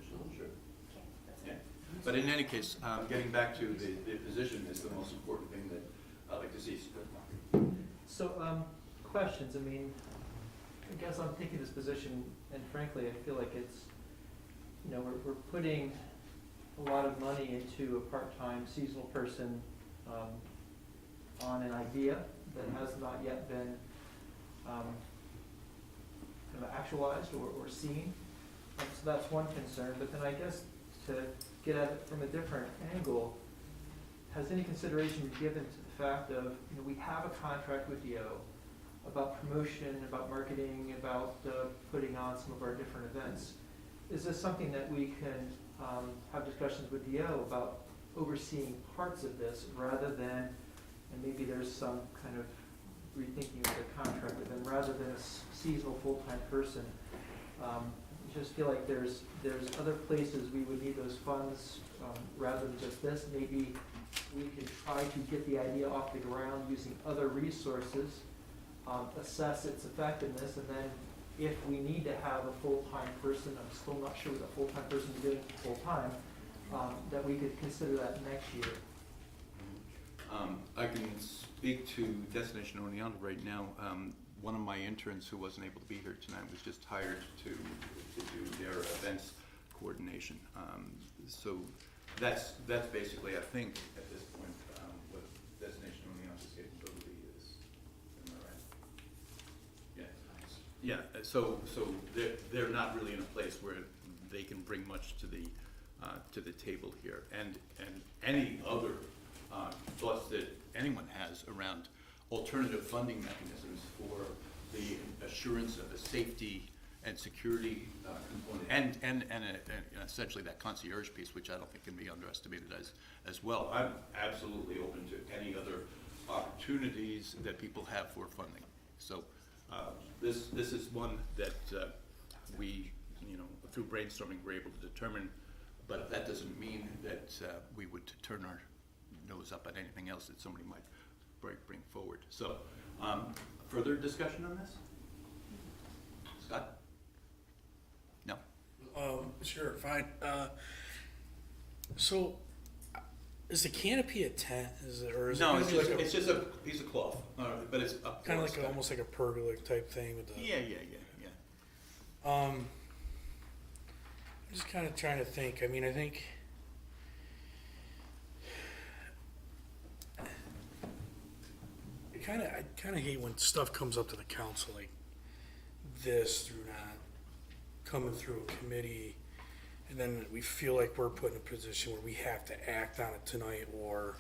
Sure. Okay, that's Yeah. it. But in any case, getting back to the position is the most important thing that I like to see. So, questions, I mean, I guess I'm taking this position, and frankly, I feel like it's, we're putting a lot of money into a part-time seasonal person, on an idea that has not yet been, kind of actualized or seen. And so that's one concern, but then I guess to get at it from a different angle, has any consideration been given to the fact of, we have a contract with DO, about promotion, about marketing, about putting on some of our different events. Is this something that we can have discussions with DO about overseeing parts of this rather than, and maybe there's some kind of rethinking of the contract, but then rather than a seasonal full-time person, I just feel like there's other places we would need those funds rather than just this. Maybe we can try to get the idea off the ground using other resources, assess its effectiveness, and then if we need to have a full-time person, I'm still not sure what a full-time person is doing full-time, that we could consider that next year. I can speak to Destination Oneonta right now. One of my interns who wasn't able to be here tonight was just hired to do their events coordination. So that's basically, I think, at this point, what Destination Oneonta's capability is. Am I right? Yeah. Yeah. So they're not really in a place where they can bring much to the table here, and any other thoughts that anyone has around alternative funding mechanisms for the assurance of the safety and security component, and essentially that concierge piece, which I don't think can be underestimated as well. I'm absolutely open to any other opportunities that people have for funding. So this is one that we, through brainstorming, were able to determine, but that doesn't mean that we would turn our nose up at anything else that somebody might bring forward. So, further discussion on this? Scott? No? Sure, fine. So, is the canopy a tent? Is it, or is No, it it's gonna just, be like it's just a piece of cloth, but it's up kind of towards like sky. almost like a pergola type thing with the? Yeah. I'm just kind of trying to think. I mean, I think I kind of hate when stuff comes up to the council like this through not coming through a committee, and then we feel like we're put in a position where we have to act on it tonight, or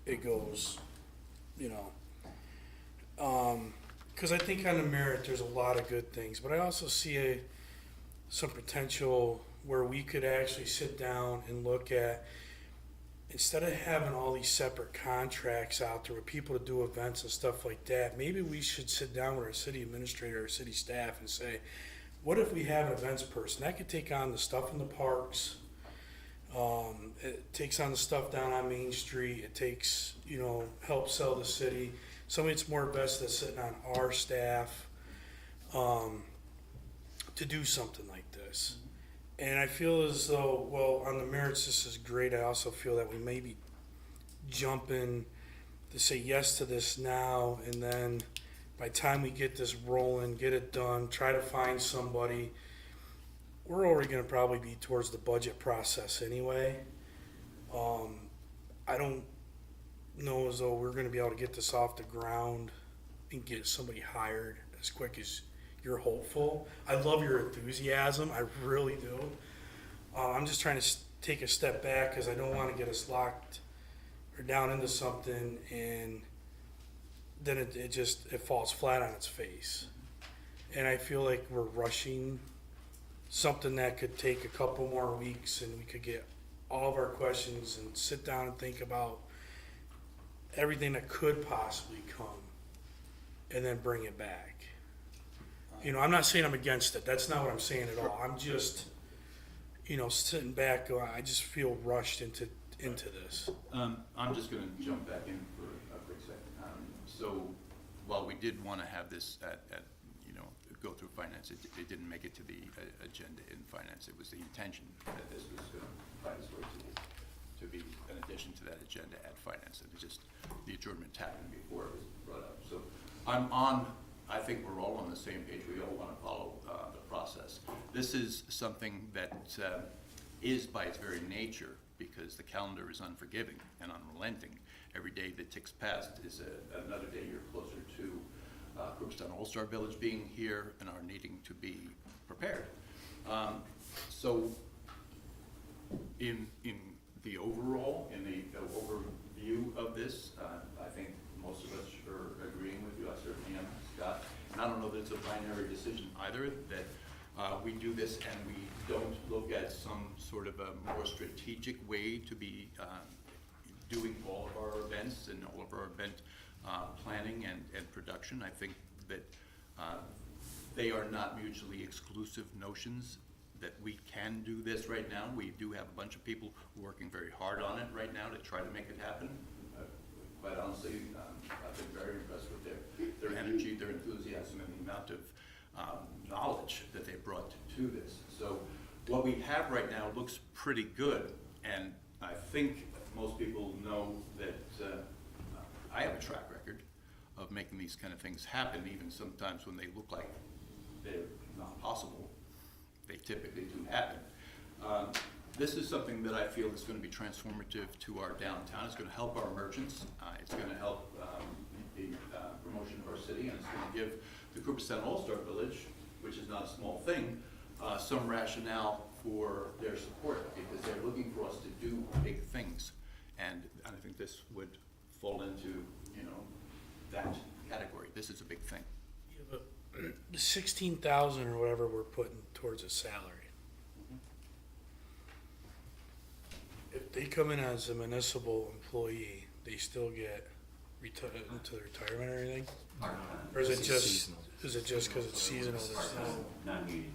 it goes, because I think on the merit there's a lot of good things, but I also see some potential where we could actually sit down and look at, instead of having all these separate contracts out there with people to do events and stuff like that, maybe we should sit down with our city administrator or city staff and say, what if we have an events person that could take on the stuff in the parks? It takes on the stuff down on Main Street. It takes, help sell the city. Somebody that's more vested sitting on our staff to do something like this. And I feel as though, well, on the merits, this is great. I also feel that we may be jumping to say yes to this now, and then by the time we get this rolling, get it done, try to find somebody, we're already going to probably be towards the budget process anyway. I don't know as though we're going to be able to get this off the ground and get somebody hired as quick as you're hopeful. I love your enthusiasm. I really do. I'm just trying to take a step back because I don't want to get us locked or down into something and then it falls flat on its face. And I feel like we're rushing something that could take a couple more weeks and we could get all of our questions and sit down and think about everything that could possibly come and then bring it back. I'm not saying I'm against it. That's not what I'm saying at all. I'm just, sitting back going, I just feel rushed into this. I'm just going to jump back in for a quick second. So while we did want to have this go through finance, it didn't make it to the agenda in finance. It was the intention that this was going to find its way to be an addition to that agenda at finance. And the adjournment happened before it was brought up. So I think we're all on the same page. We all want to follow the process. This is something that is by its very nature, because the calendar is unforgiving and unrelenting. Every day that ticks past is another day you're closer to Crookston All-Star Village being here and our needing to be prepared. So in the overall, in the overview of this, I think most of us are agreeing with you. I certainly am. Scott. And I don't know that it's a binary decision either, that we do this and we don't look at some sort of a more strategic way to be doing all of our events and all of our event planning and production. I think that they are not mutually exclusive notions, that we can do this right now. We do have a bunch of people working very hard on it right now to try to make it happen. Quite honestly, I've been very impressed with their energy, their enthusiasm, and the amount of knowledge that they brought to this. So what we have right now looks pretty good, and I think most people know that I have a track record of making these kind of things happen, even sometimes when they look like they're not possible. They typically do happen. This is something that I feel is going to be transformative to our downtown. It's going to help our merchants. It's going to help the promotion of our city, and it's going to give the Cooperstown All-Star Village, which is not a small thing, some rationale for their support, because they're looking for us to do big things. And I think this would fall into, that category. This is a big thing. Yeah, but the 16,000 or whatever we're putting towards a salary. If they come in as a municipal employee, they still get into retirement or anything? Or is it just, because it's seasonal? There's no, Non-union.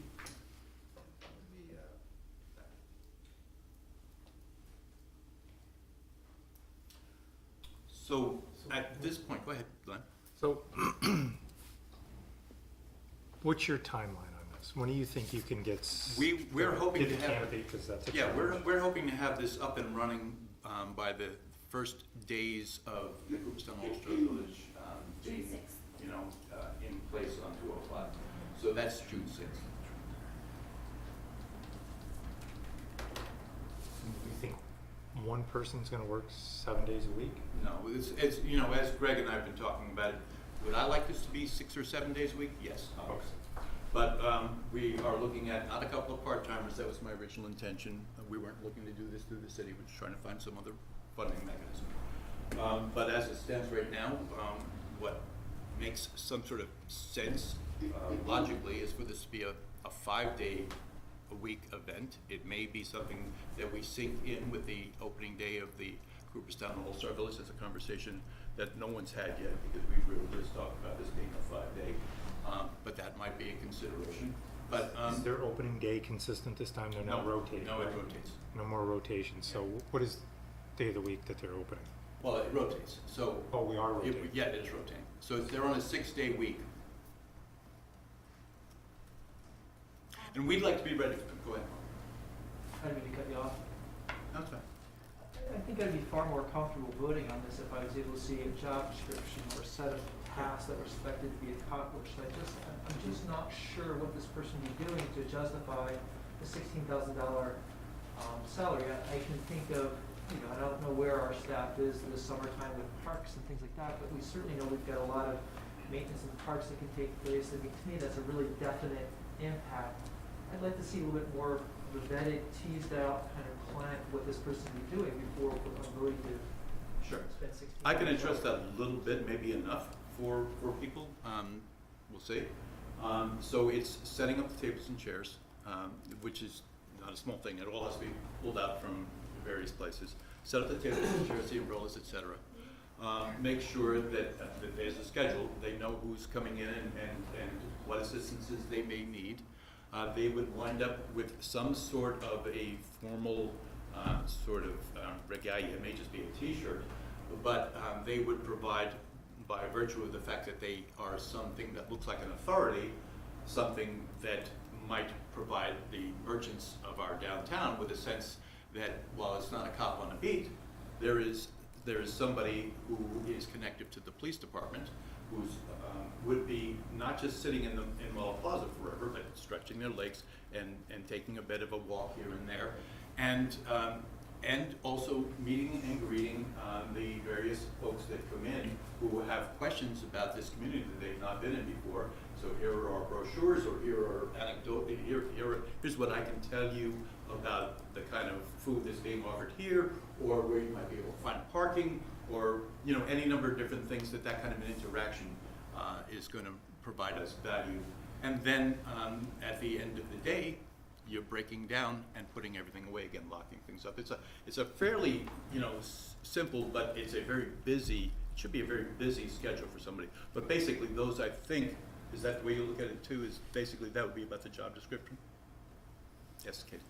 So at this point, go ahead, Glenn. So, what's your timeline on this? When do you think you can get? We're hoping get to the have. candidate, 'cause that's a Yeah, challenge. we're hoping to have this up and running by the first days of the Cooperstown All-Star Village June being, 6th. in place on 205. So that's June 6th. You think one person's gonna work 7 days a week? No, it's as Greg and I have been talking about it, would I like this to be 6 or 7 days a week? Yes, obviously. But we are looking at not a couple of part-timers. That was my original intention. We weren't looking to do this through the city. We're just trying to find some other funding mechanism. But as it stands right now, what makes some sort of sense logically is for this to be a 5-day-a-week event. It may be something that we sync in with the opening day of the Cooperstown All-Star Village. That's a conversation that no one's had yet, because we really just talked about this being a 5-day. But that might be a consideration. But Is their opening day consistent this time? They're not rotating? No, it right? rotates. No more rotations. So what is day of the week that they're opening? Well, it rotates. So Oh, we are rotating. yeah, it is rotating. So they're on a 6-day week. And we'd like to be ready. Go ahead. I didn't mean to cut you off. That's fine. I think I'd be far more comfortable voting on this if I was able to see a job description or a set of tasks that were expected to be accomplished. I'm just not sure what this person would be doing to justify the $16,000 salary. I can think of, I don't know where our staff is this summertime with parks and things like that, but we certainly know we've got a lot of maintenance in the parks that can take place. I mean, to me, that's a really definite impact. I'd like to see a little bit more of a vetted, teased out kind of plan for what this person would be doing before I'm willing to Sure. spend 16. I can address that a little bit, maybe enough for people. We'll see. So it's setting up the tables and chairs, which is not a small thing. It all has to be pulled out from various places. Set up the tables and chairs, the umbrellas, etc. Make sure that there's a schedule. They know who's coming in and what assistances they may need. They would wind up with some sort of a formal regalia. It may just be a T-shirt, but they would provide, by virtue of the fact that they are something that looks like an authority, something that might provide the merchants of our downtown with a sense that while it's not a cop on a beat, there is somebody who is connected to the police department, who's would be not just sitting in Mall Plaza forever, but stretching their legs and taking a bit of a walk here and there, and also meeting and greeting the various folks that come in who have questions about this community that they've not been in before. So here are our brochures, or here are anecdotes. Here's what I can tell you about the kind of food that's being offered here, or where you might be able to find parking, or any number of different things that kind of an interaction is going to provide us value. And then at the end of the day, you're breaking down and putting everything away again, locking things up. It's a fairly, simple, but it's a very busy, it should be a very busy schedule for somebody. But basically those, I think, is that the way you look at it too, is basically that would be about the job description? Yes, Katie?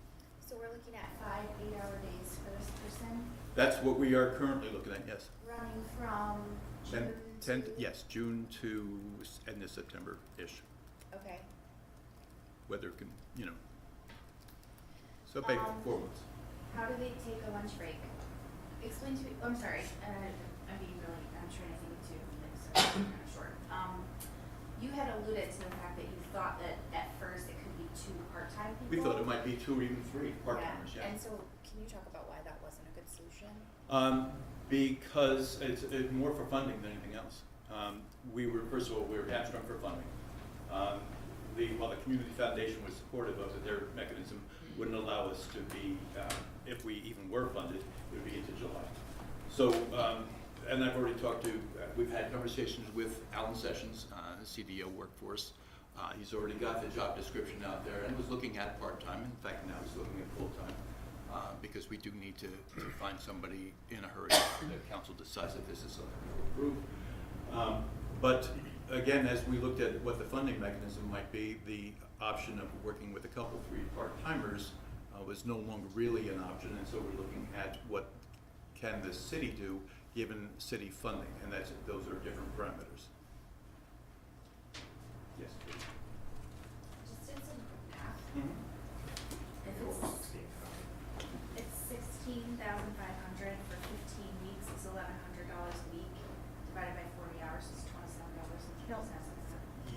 So we're looking at 5 8-hour days for this person, That's what we are currently looking at, yes. running from June to? Yes, June to end of September-ish, Okay. whether it can, so maybe 4 months. How do they take a lunch break? Explain to me, I'm sorry, I'm being really, I'm trying to think too, so I'm kind of short. You had alluded to the fact that you thought that at first it could be 2 part-time people. We thought it might be 2 or even 3 part-timers, yeah. And so, can you talk about why that wasn't a good solution? Because it's more for funding than anything else. First of all, we were hamstrung for funding. While the Community Foundation was supportive of it, their mechanism wouldn't allow us to be, if we even were funded, it would be into July. So, and I've already we've had conversations with Alan Sessions, CDO Workforce. He's already got the job description out there and was looking at part-time. In fact, now he's looking at full-time. Because we do need to find somebody in a hurry if the council decides that this is something to approve. But again, as we looked at what the funding mechanism might be, the option of working with a couple, 3 part-timers was no longer really an option, and so we're looking at what can the city do given city funding, and those are different parameters. Yes, please. Just did some quick math. Mhm. If it's 16,500 for 15 weeks, it's $1,100 a week. Divided by 40 hours is $27.50.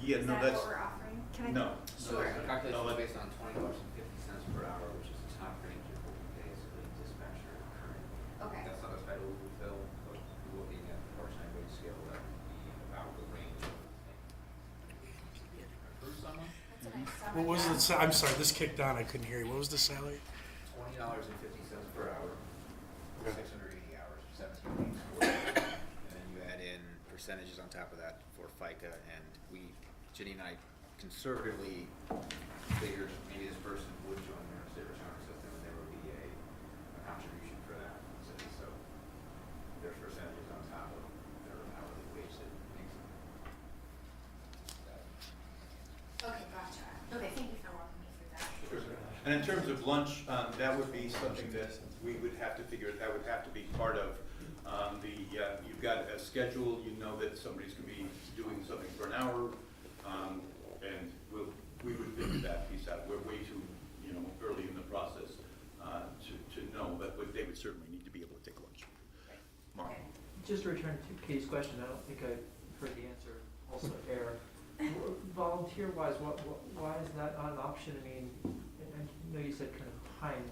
Yeah, Is no, that that's, what we're offering? no. Sure. So the calculation No, is based on $20.50 per hour, which is the top range of what we pay as a dispatcher currently. Okay. That's not a title we fill, but we're looking at the part-time wage scale, that would be about the range of for someone. That's a nice sum. What was the, I'm sorry, this kicked on, I couldn't hear you. What was the salary? $20.50 per hour, Okay. 680 hours, 17 weeks. And then you add in percentages on top of that for FICA, and Ginny and I conservatively figured maybe this person would join the state retirement system, and there would be a contribution for that. So there's percentages on top of their hourly wage that makes that. Okay, gotcha. Okay, thank you for walking me through that. Sure. And in terms of lunch, that would be something that we would have to figure, that would have to be part of you've got a schedule, you know that somebody's going to be doing something for an hour, and we would figure that piece out. We're way too, early in the process to know, but they would certainly need to be able to take lunch. Mark? Okay. Just to return to Katie's question, I don't think I heard the answer, also air. Volunteer-wise, why is that not an option? I mean, I know you said kind of time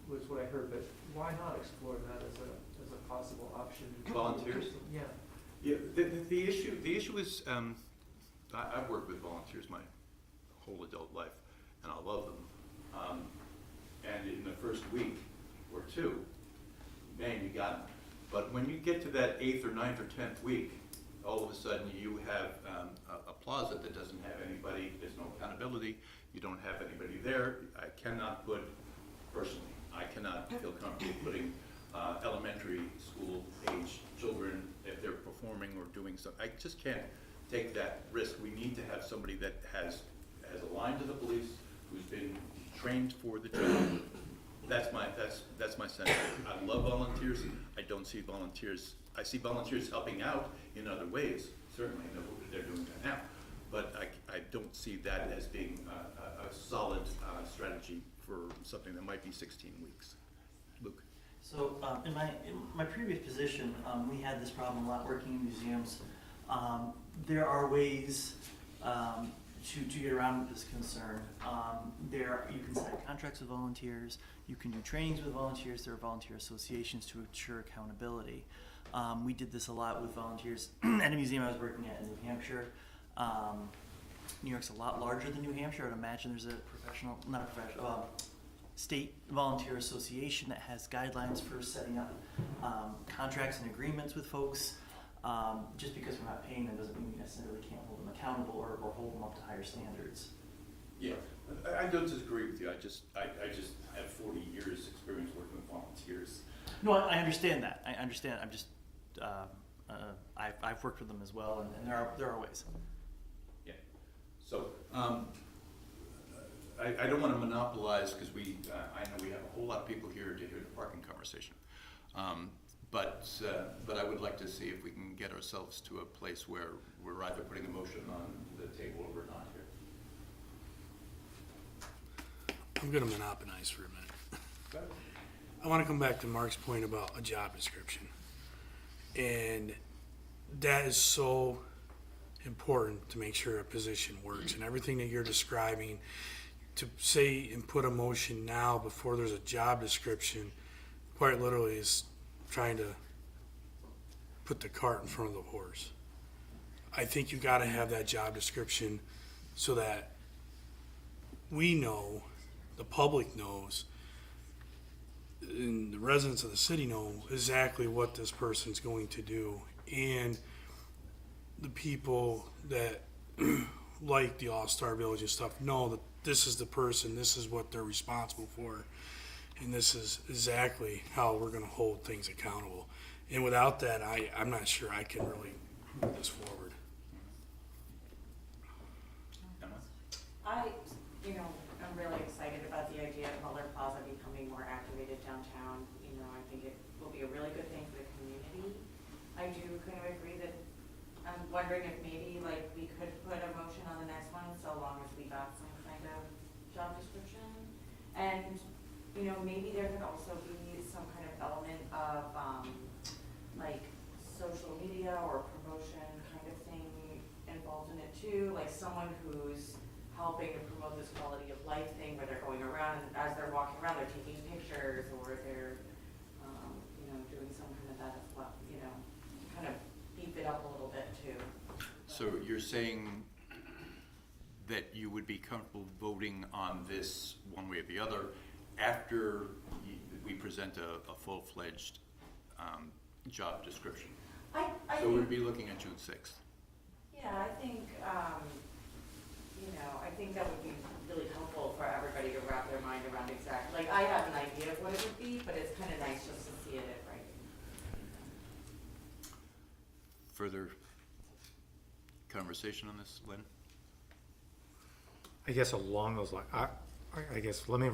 was what I heard, but why not explore that as a possible option? Volunteers? Yeah. Yeah, the issue is, I've worked with volunteers my whole adult life, and I love them. And in the first week or 2, man, you got them. But when you get to that 8th or 9th or 10th week, all of a sudden you have a plaza that doesn't have anybody, there's no accountability, you don't have anybody there. I cannot feel comfortable putting elementary school age children, if they're performing or doing something, I just can't take that risk. We need to have somebody that has a line to the police, who's been trained for the job. That's my sense. I love volunteers. I don't see volunteers. I see volunteers helping out in other ways. Certainly, they're doing that now. But I don't see that as being a solid strategy for something that might be 16 weeks. Luke? So in my previous position, we had this problem a lot working in museums. There are ways to get around this concern. You can sign contracts with volunteers. You can do trainings with volunteers. There are volunteer associations to ensure accountability. We did this a lot with volunteers at a museum I was working at in New Hampshire. New York's a lot larger than New Hampshire. I would imagine there's a state volunteer association that has guidelines for setting up contracts and agreements with folks. Just because we're not paying them doesn't mean we necessarily can't hold them accountable or hold them up to higher standards. Yeah, I don't disagree with you. I just have 40 years experience working with volunteers. No, I understand that. I understand. I'm just, I've worked with them as well, and there are ways. Yeah. So, I don't want to monopolize, because I know we have a whole lot of people here to hear the parking conversation. But I would like to see if we can get ourselves to a place where we're either putting a motion on the table or we're not here. I'm gonna monopolize for a minute. I wanna come back to Mark's point about a job description. And that is so important to make sure a position works, and everything that you're describing, to say and put a motion now before there's a job description, quite literally is trying to put the cart in front of the horse. I think you gotta have that job description so that we know, the public knows, and the residents of the city know exactly what this person's going to do. And the people that like the All-Star Village and stuff know that this is the person, this is what they're responsible for, and this is exactly how we're gonna hold things accountable. And without that, I'm not sure I can really move this forward. Emma? I'm really excited about the idea of Muller Plaza becoming more activated downtown. I think it will be a really good thing for the community. I do kind of agree that I'm wondering if maybe we could put a motion on the next one so long as we got some kind of job description. And, maybe there could also be some kind of element of social media or promotion kind of thing involved in it too, like someone who's helping to promote this quality of life thing where they're going around and as they're walking around, they're taking pictures or they're, doing some kind of that as well, kind of beef it up a little bit too. So you're saying that you would be comfortable voting on this one way or the other after we present a full-fledged job description? So we'd be looking at June 6th. Yeah, I think, I think that would be really helpful for everybody to wrap their mind around exactly, I have an idea of what it would be, but it's kind of nice just to see it in writing. Further conversation on this, Lynn? I guess along those lines, I guess let me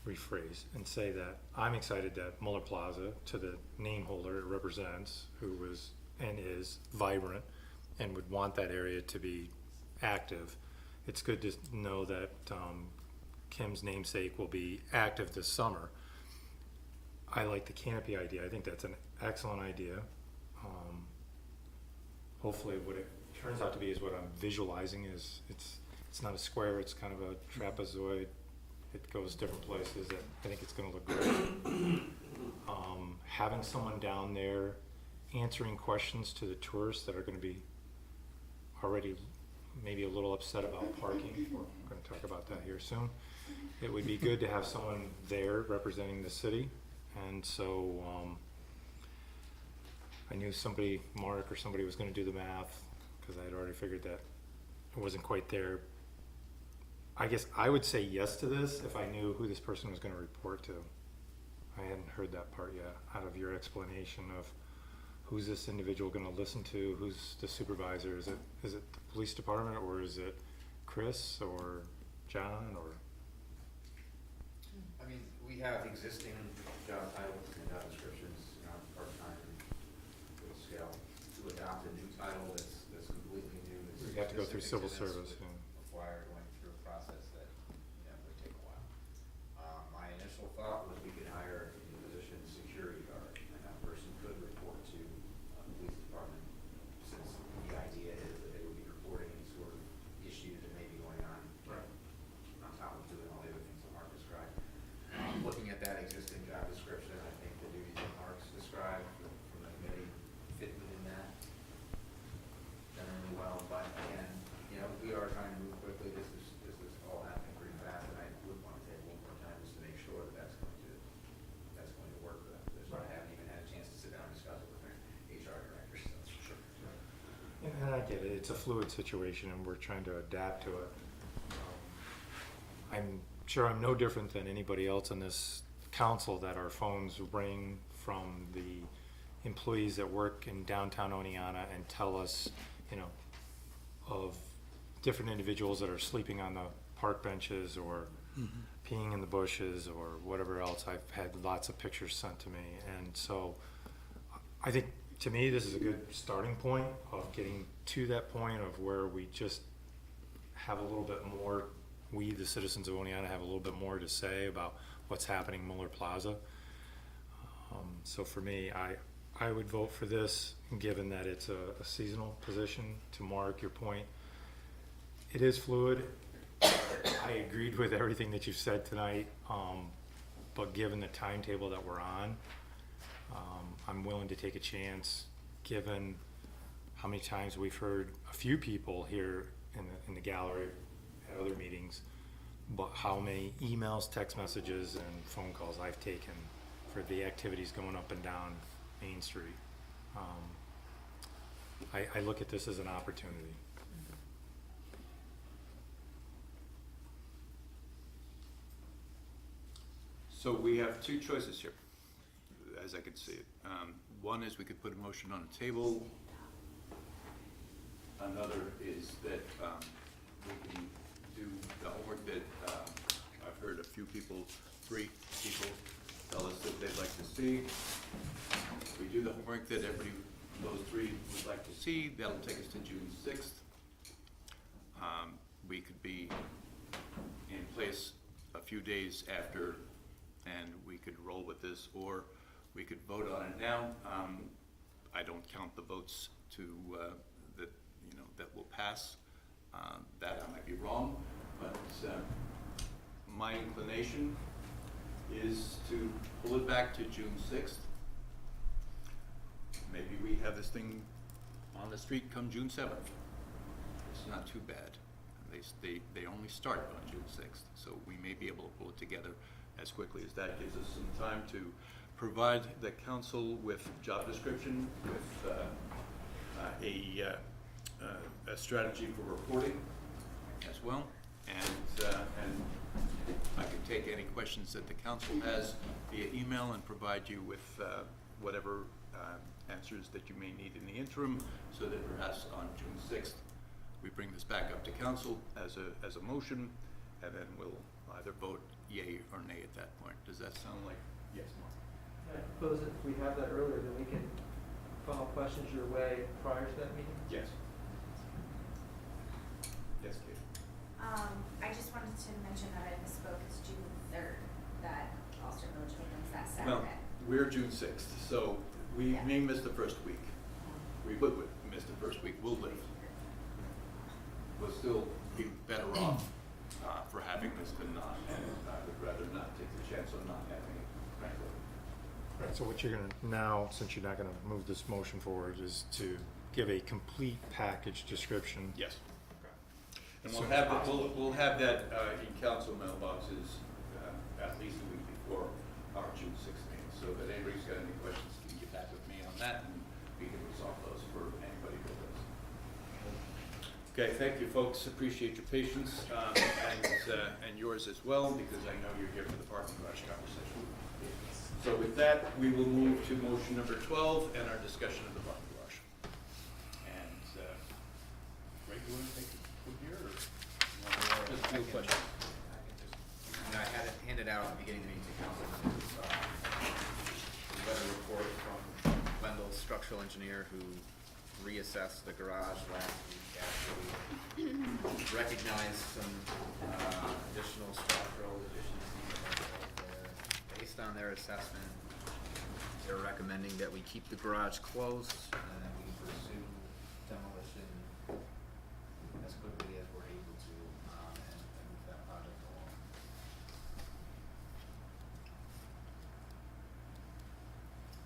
rephrase and say that I'm excited that Muller Plaza, to the name holder it represents, who was and is vibrant and would want that area to be active. It's good to know that Kim's namesake will be active this summer. I like the canopy idea. I think that's an excellent idea. Hopefully what it turns out to be is what I'm visualizing is it's not a square, it's kind of a trapezoid. It goes different places. I think it's going to look great. Having someone down there answering questions to the tourists that are going to be already maybe a little upset about parking. We're going to talk about that here soon. It would be good to have someone there representing the city. And so I knew Mark or somebody was going to do the math because I had already figured that it wasn't quite there. I guess I would say yes to this if I knew who this person was going to report to. I hadn't heard that part yet out of your explanation of who's this individual going to listen to, who's the supervisor. Is it the police department or is it Chris or John or? I mean, we have existing job titles and job descriptions in our part-time scale. To adopt a new title that's completely new. We have to go through civil service. Yeah. Require going through a process that would take a while. My initial thought was we could hire in the position security guard, and that person could report to the police department, since the idea is that they would be reporting any sort of issues that may be going on. Right. On top of doing all the other things that Mark described. Looking at that existing job description, I think the duties that Mark's described from the committee fit within that generally well, but again, we are trying to move it's a fluid situation and we're trying to adapt to it. I'm sure I'm no different than anybody else in this council that our phones ring from the employees that work in downtown Oneonta and tell us, you know, of different individuals that are sleeping on the park benches or peeing in the bushes or whatever else. I've had lots of pictures sent to me. And so I think, to me, this is a good starting point of getting to that point of where we just have a little bit more, we, the citizens of Oneonta, have a little bit more to say about what's happening in Muller Plaza. So for me, I would vote for this, given that it's a seasonal position. To Mark, your point, it is fluid. I agreed with everything that you've said tonight, but given the timetable that we're on, I'm willing to take a chance, given how many times we've heard a few people here in the gallery at other meetings, but how many emails, text messages, and phone calls I've taken for the activities going up and down Main Street. I look at this as an opportunity. So we have two choices here, as I could see it. One is we could put a motion on the table. Another is that we can do the homework that I've heard a few people, 3 people, tell us that they'd like to see. If we do the homework that everybody, those 3 would like to see, that'll take us to June 6th. We could be in place a few days after, and we could roll with this, or we could vote on it now. I don't count the votes to that, you know, that will pass. That I might be wrong, but my inclination is to pull it back to June 6th. Maybe we have this thing on the street come June 7th. It's not too bad. They only start on June 6th, so we may be able to pull it together as quickly as that. Gives us some time to provide the council with job description, with a strategy for reporting as well, and I can take any questions that the council has via email and provide you with whatever answers that you may need in the interim, so that perhaps on June 6th we bring this back up to council as a motion, and then we'll either vote yay or nay at that point. Does that sound like yes, Mark? I suppose if we have that earlier, then we can funnel questions your way prior to that meeting? Yes. Yes, Kate. I just wanted to mention that I misspoke. It's June 3rd that Ulster Village opens that Well, Saturday. we're June 6th, so we may miss the first week. We would miss the first week. We'll live. We'll still be better off for having this than not, and I would rather not take the chance of not having it, frankly. Right, so what you're gonna now, since you're not gonna move this motion forward, is to give a complete package description. Yes. And we'll have that in council mailboxes at least a week before our June 6th meeting, so that anybody's got any questions can get back with me on that, and we can resolve those for anybody who does. Okay, thank you, folks. Appreciate your patience and yours as well, because I know you're here for the parking garage conversation. So with that, we will move to motion number 12 and our discussion of the parking garage. And Greg, you want to take it from here, or just a few questions? I had it handed out at the beginning of the meeting to council. We got a report from Wendell's structural engineer who reassessed the garage last week after we recognized some additional structural deficiencies there. Based on their assessment, they're recommending that we keep the garage closed and that we pursue demolition as quickly as we're able to and move that project along.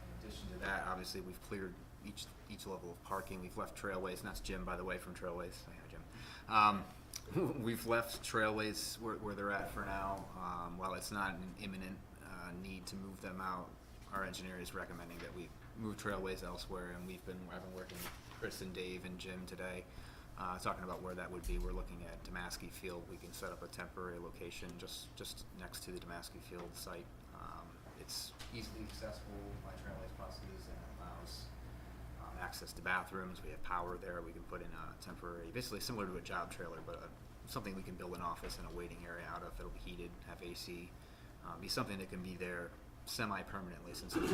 In addition to that, obviously, we've cleared each level of parking. We've left trailways, and that's Jim, by the way, from Trailways. Hi, Jim. We've left trailways where they're at for now. While it's not an imminent need to move them out, our engineer is recommending that we move trailways elsewhere, and I've been working with Chris and Dave and Jim today talking about where that would be. We're looking at Damasky Field. We can set up a temporary location just next to the Damasky Field site. It's easily accessible by trailways buses and allows access to bathrooms. We have power there. We can put in a temporary, basically similar to a job trailer, but something we can build an office and a waiting area out of that'll be heated, have AC, be something that can be there semi-permanently, since it's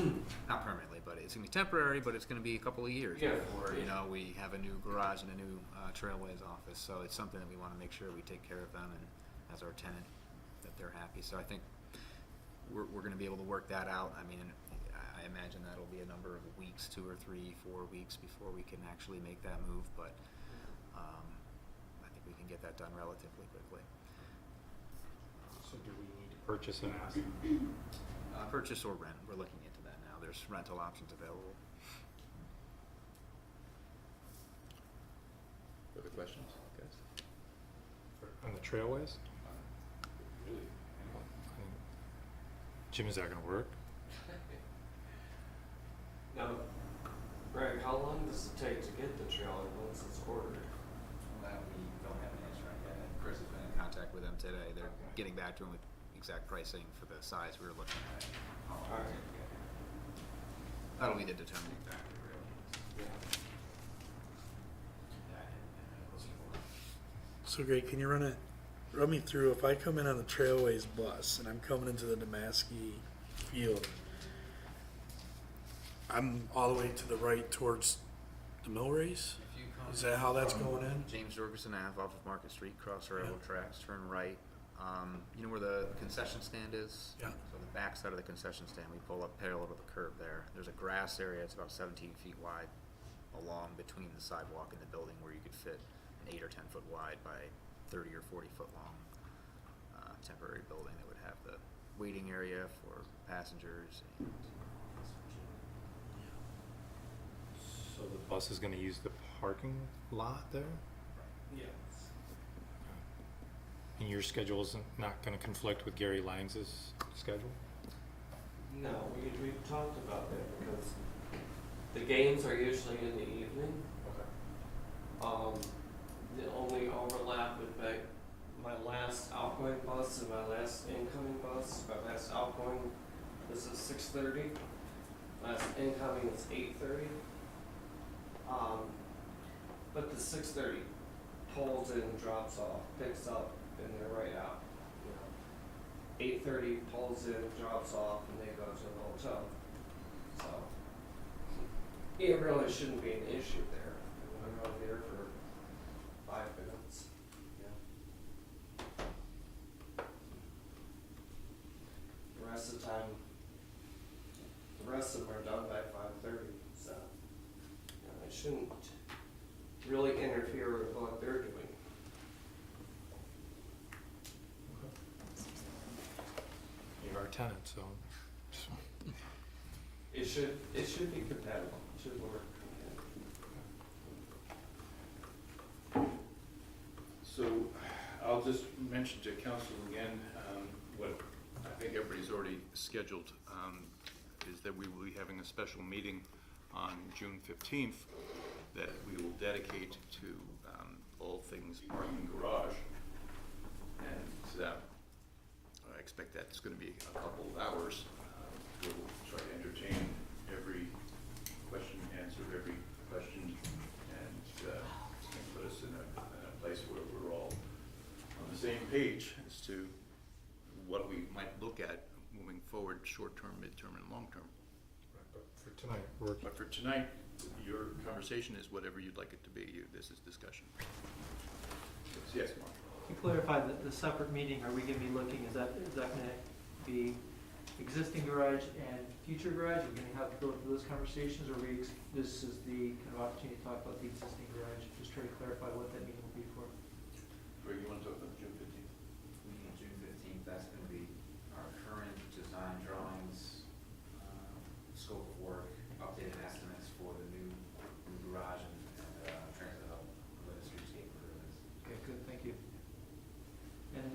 not permanently, but it's gonna be temporary, but it's gonna be a couple of years before, you know, we have a new garage and a new Trailways office. So it's something that we wanna make sure we take care of them and as our tenant, that they're happy. So I think we're gonna be able to work that out. I mean, I imagine that'll be a number of weeks, 2 or 3, 4 weeks before we can actually make that move, but I think we can get that done relatively quickly. So do we need to purchase an asset? Purchase or rent, we're looking into that now. There's rental options available. Other questions, guys? On the trailways? Really? Jim, is that gonna work? Now, Greg, how long does it take to get the trailer once it's ordered? Well, we don't have an answer on yet. And Chris has been in contact with them today. They're getting back to him with exact pricing for the size we were looking at. Alright. That'll be the determining factor, really. So great, can you run me through, if I come in on the Trailways bus and I'm coming into the Damasky Field, I'm all the way to the right towards the mill race? If you come Is that how that's from going in? James Jorgensen Ave off of Market Street, cross the railroad tracks, turn right. You know where the concession stand is? Yeah. So the back side of the concession stand, we pull up parallel to the curb there. There's a grass area, it's about 17 feet wide along between the sidewalk and the building, where you could fit an 8 or 10 foot wide by 30 or 40 foot long temporary building that would have the waiting area for passengers. And So the bus is gonna use the parking lot there? Yes. And your schedule is not gonna conflict with Gary Lange's schedule? No, we talked about that because the games are usually in the evening. Okay. The only overlap would be my last outgoing bus and my last incoming bus. My last outgoing is at 6:30. Last incoming is 8:30. But the 6:30 pulls in, drops off, picks up, and they're right out. You know, 8:30 pulls in, drops off, and they go to the hotel. So it really shouldn't be an issue there. I'm only there for 5 minutes. Yeah. The rest of the time, the rest of them are done by 5:30. So it shouldn't really interfere with what they're doing. You're our tenant, so. It should be compatible. It should work. So I'll just mention to council again, what I think everybody's already scheduled, is that we will be having a special meeting on June 15th that we will dedicate to all things parking garage. And I expect that's going to be a couple of hours. We'll try to entertain every question, answer every question, and put us in a place where we're all on the same page as to what we might look at moving forward, short-term, mid-term, and long-term. Right, but for tonight, we're. But for tonight, your conversation is whatever you'd like it to be. This is discussion. Yes, Mark? To clarify, the separate meeting, are we gonna be looking, is that gonna be existing garage and future garage? Are we gonna have to go through those conversations, or this is the kind of opportunity to talk about the existing garage? Just try to clarify what that meeting will be for. Greg, you want to talk about June 15th? meeting June 15th, that's going to be our current design drawings, scope of work, updated estimates for the new garage and transit hub, where the streetscape improvements. Okay, good, thank you. And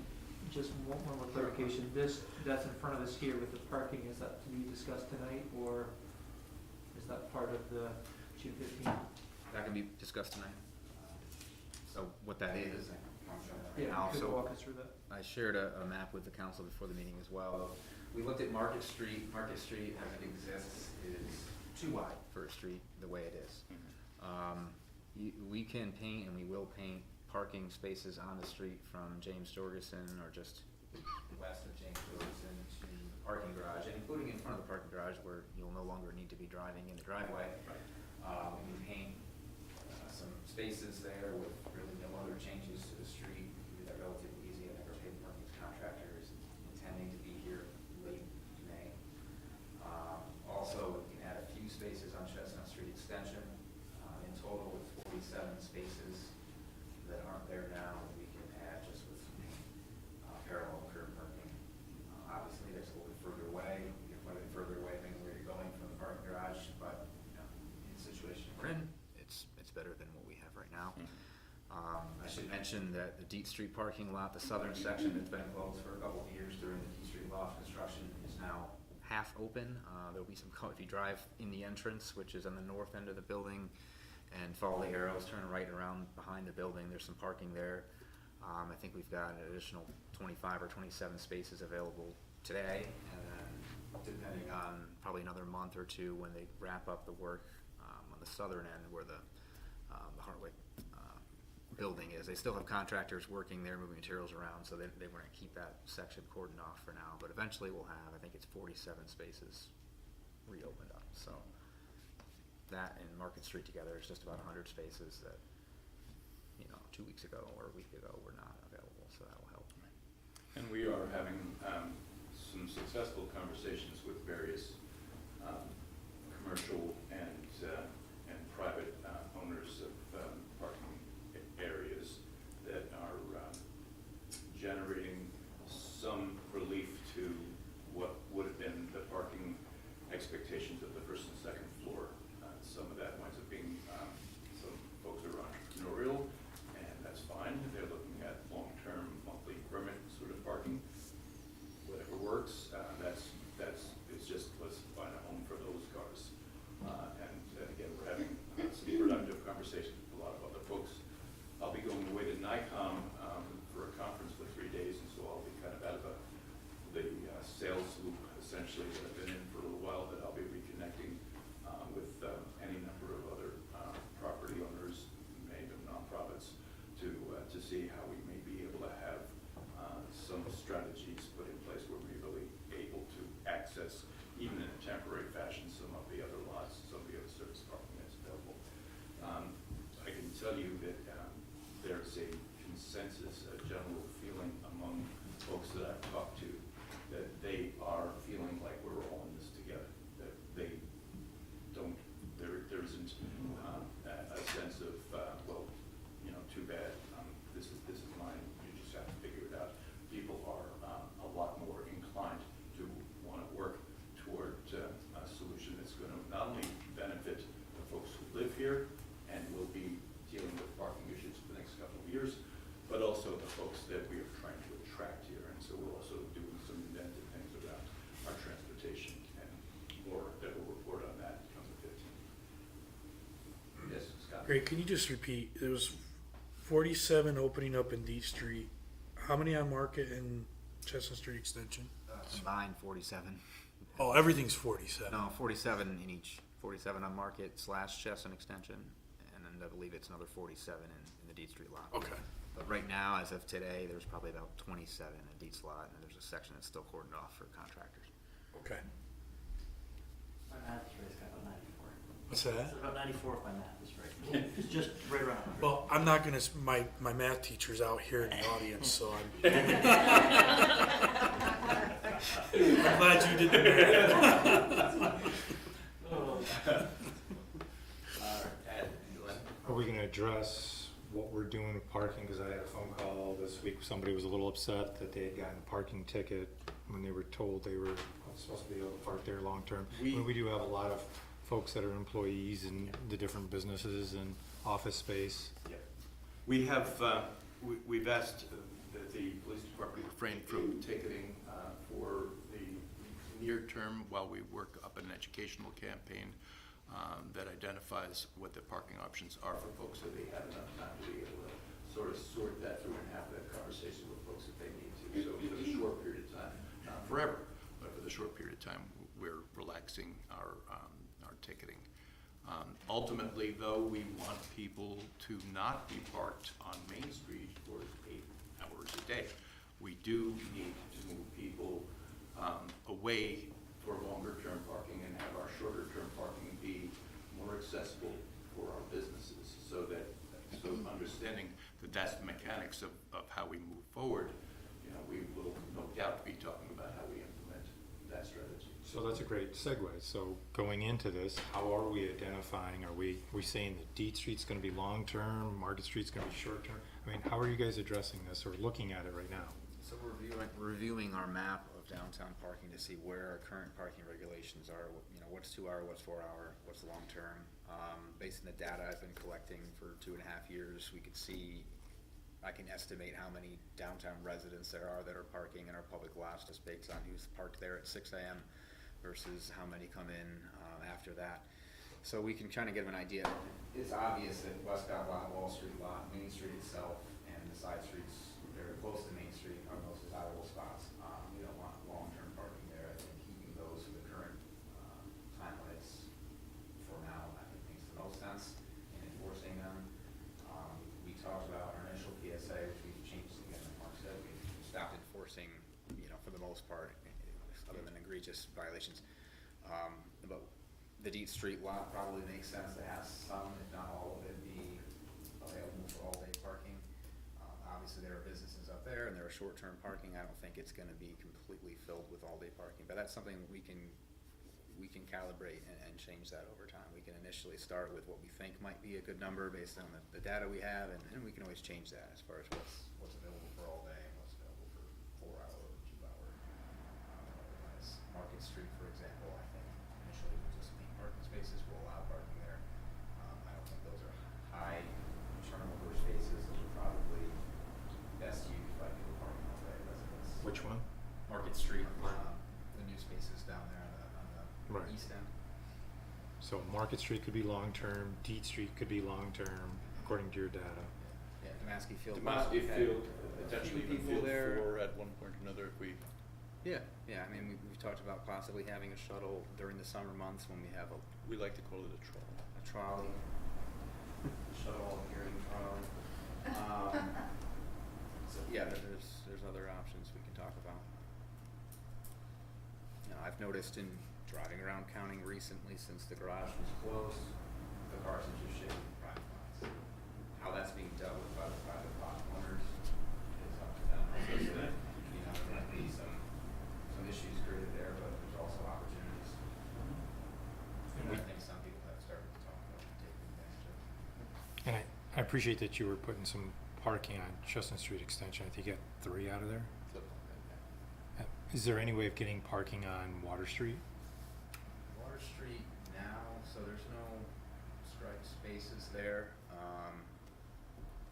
just one more clarification, that's in front of us here with the parking, is that to be discussed tonight, or is that part of the June 15th? That can be discussed tonight. what that is, I'm showing that right Yeah, now. could you So walk us through that? I shared a map with the council before the meeting as well. We looked at Market Street. Market Street, as it exists, is too wide for a street the way it is. We can paint, and we will paint parking spaces on the street from James Jorgensen or just west of James Jorgensen to the parking garage, and including in front of the parking garage where you'll no longer need to be driving in the driveway. We can paint some spaces there with really no other changes to the street. We do that relatively easy. I never paid the parking contractor is intending to be here late May. Also, we can add a few spaces on Chestnut Street Extension. In total, with 47 spaces that aren't there now, we can add just with parallel curb parking. Obviously, that's a little bit further away. You're quite a bit further away than where you're going from the parking garage, but in the situation we're in, it's better than what we have right now. I should mention that the Deet Street parking lot, the southern section that's been closed for a couple of years during the Deet Street loft construction, is now half open. There'll be some, if you drive in the entrance, which is on the north end of the building, and follow the arrows, turn right around behind the building, there's some parking there. I think we've got an additional 25 or 27 spaces available today, and then depending on probably another month or two when they wrap up the work on the southern end where the Hartwick building is. They still have contractors working there, moving materials around, so they want to keep that section cordoned off for now. But eventually we'll have, I think it's 47 spaces reopened up. So that and Market Street together is just about 100 spaces that, 2 weeks ago or a week ago were not available, so that will help. And we are having some successful conversations with various commercial and private owners of parking areas that are generating some relief to what would have been the parking expectations of the first and second floor. Some of that winds up being, some folks are entrepreneurial, and that's fine. They're looking at long-term monthly permit sort of parking. Whatever works, it's just, let's find a home for those cars. And again, we're having some productive conversations with a lot of other folks. I'll be going away to NICOM for a conference for 3 days, and so I'll be kind of out of the sales loop essentially that I've been in for a little while, that I'll be reconnecting with any number of other property owners, many of them nonprofits, to see how we may be able to have some strategies put in place where we're really able to access, even in a temporary fashion, some of the other lots, some of the other service parking that's available. I can tell you that there's a consensus, a general feeling among folks that I've talked to, that they are feeling like we're all in this together, that they don't, there isn't a sense of, well, too bad, this is mine, you just have to figure it out. People are a lot more inclined to want to work toward a solution that's going to not only benefit the folks who live here and will be dealing with parking issues for the next couple of years, but also the folks that we are trying to attract here. And so we're also doing some inventive things around our transportation, and more that will report on that come the 15th. Yes, Scott? Great, can you just repeat, there was 47 opening up in D Street. How many on Market and Chestnut Street Extension? Combined 47. Oh, everything's 47. No, 47 in each. 47 on Market / Chestnut Extension, and then I believe it's another 47 in the Deet Street lot. Okay. But right now, as of today, there's probably about 27 in Deet's lot, and there's a section that's still cordoned off for contractors. Okay. My math is right, it's got about 94. What's that? It's about 94 if my math is right. It's just right around 100. Well, I'm not gonna, my math teacher's out here in the audience, so I'm I'm glad you did the math. Are we gonna address what we're doing with parking? Because I had a phone call this week, somebody was a little upset that they had gotten a parking ticket when they were told they were supposed to be able to park there long-term. We do have a lot of folks that are employees in the different businesses and office space. Yeah. We have, we've asked that the police department refrain from ticketing for the near term while we work up an educational campaign that identifies what the parking options are for folks so they have enough time to be able to sort of sort that through and have that conversation with folks if they need to. So for the short period of time, not forever, but for the short period of time, we're relaxing our ticketing. Ultimately, though, we want people to not be parked on Main Street for 8 hours a day. We do need to move people away for longer-term parking and have our shorter-term parking be more accessible for our businesses, so understanding that that's the mechanics of how we move forward, you know, we will no doubt be talking about how we implement that strategy. So that's a great segue. So going into this, how are we identifying? Are we saying that Deet Street's gonna be long-term, Market Street's gonna be short-term? I mean, how are you guys addressing this or looking at it right now? So we're reviewing our map of downtown parking to see where our current parking regulations are, you know, what's 2 hour, what's 4 hour, what's long-term. Based on the data I've been collecting for 2.5 years, we could see, I can estimate how many downtown residents there are that are parking in our public lots just based on who's parked there at 6 a.m. versus how many come in after that. So we can kind of get an idea. It's obvious that Westcott Lot, Wall Street Lot, Main Street itself, and the side streets very close to Main Street are most desirable spots. We don't want long-term parking there. I think keeping those to the current time limits for now, I think makes the most sense in enforcing them. We talked about our initial PSA, which we've changed again, like Mark said, we stopped enforcing, you know, for the most part, other than egregious violations. But the Deet Street lot probably makes sense to have some, if not all of it, be available for all-day parking. Obviously, there are businesses up there and there are short-term parking. I don't think it's gonna be completely filled with all-day parking, but that's something we can calibrate and change that over time. We can initially start with what we think might be a good number based on the data we have, and we can always change that as far as what's available for all day and what's available for 4 hour or 2 hour. Otherwise, Market Street, for example, I think initially we'll just make parking spaces, we'll allow parking there. I don't think those are high turnover spaces, those are probably best used by people parking all day residents. Which one? Market Street, the new spaces down there on the Right. east end. So Market Street could be long-term, Deet Street could be long-term, according to your data. Yeah, Demaski Field. Demaski had Field, a potentially few even people Field there. 4 at one point or another if we. Yeah, I mean, we've talked about possibly having a shuttle during the summer months when we have We like to call it a trolley. a trolley, shuttle, hearing trolley. So yeah, there's other options we can talk about. You know, I've noticed in driving around counting recently since the garage was closed, the cars are just shitting private lots. How that's being dealt with by the private lot owners is up to them. You know, there might be some issues created there, but there's also opportunities. And I think some people have started to talk about taking advantage of it. And I appreciate that you were putting some parking on Chestnut Street Extension. I think you got 3 out of there. Flip on that, yeah. Is there any way of getting parking on Water Street? Water Street now, so there's no striped spaces there.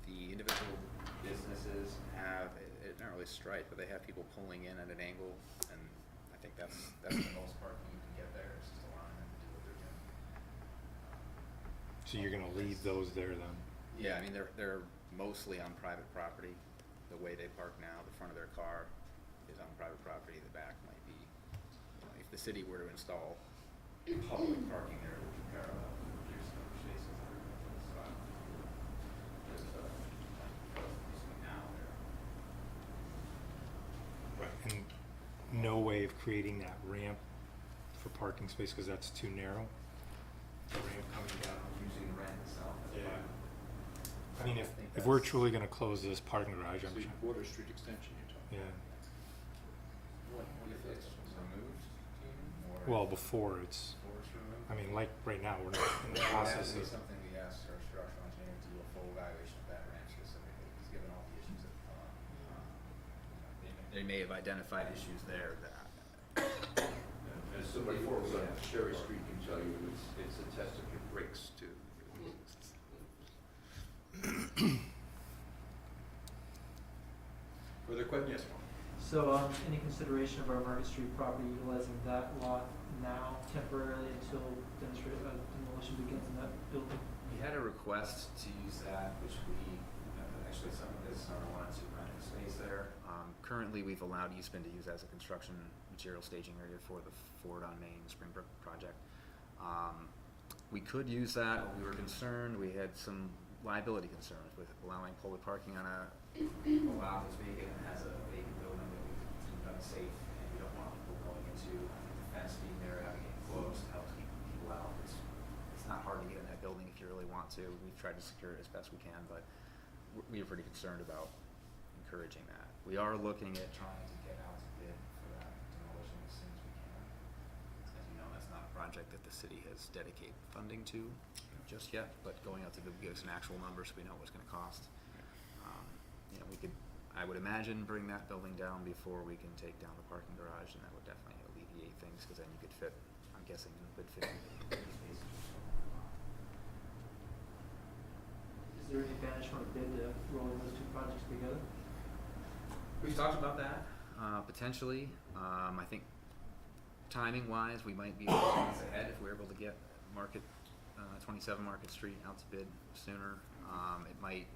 The individual businesses have, it's not really striped, but they have people pulling in at an angle, and I think that's the most parking you can get there, it's just allowing them to do what they're doing. So you're gonna leave those there then? Yeah, I mean, they're mostly on private property. The way they park now, the front of their car is on private property, the back might be, you know, if the city were to install public parking there, it would be parallel, reduce the number of spaces that are going to the side. There's basically now there. And no way of creating that ramp for parking space, because that's too narrow? The ramp coming down? Using the ramp itself as a Yeah. parking. I mean, I think if we're that's- truly gonna close this parking garage, I'm sure, Water Street Extension you're talking. yeah. What if it's removed, or? Well, before it's, Before it's removed? I mean, like, right now, we're not in the That process would be of, something we asked our structural engineer to do a full evaluation of that ramp specifically, because given all the issues that come up, they may have identified issues there that. As somebody who was on Cherry Street can tell you, it's a test of your brakes too. Further question? Yes, Mark. So, any consideration of our Market Street property utilizing that lot now temporarily until demolition begins in that building? We had a request to use that, which we potentially some business owner wanted to rent a space there. Currently, we've allowed East Bend to use as a construction material staging area for the Ford on Main Springbrook project. We could use that, but we were concerned, we had some liability concerns with allowing public parking on a lot that's vacant and has a vacant building that we deemed unsafe, and we don't want people going into the fence being there, having it closed to help keep people out. It's not hard to get in that building if you really want to. We've tried to secure it as best we can, but we are pretty concerned about encouraging that. We are looking at trying to get out to bid for that demolition as soon as we can. As you know, that's not a project that the city has dedicated funding to just yet, but going out to bid gives us an actual number so we know what it's gonna cost. You know, we could, I would imagine, bring that building down before we can take down the parking garage, and that would definitely alleviate things, because then you could fit, I'm guessing, you could fit 50 spaces or so. Is there any advantage from a bid to rolling those two projects together? We've talked about that, potentially. I think timing-wise, we might be a few months ahead if we're able to get 27 Market Street out to bid sooner. It might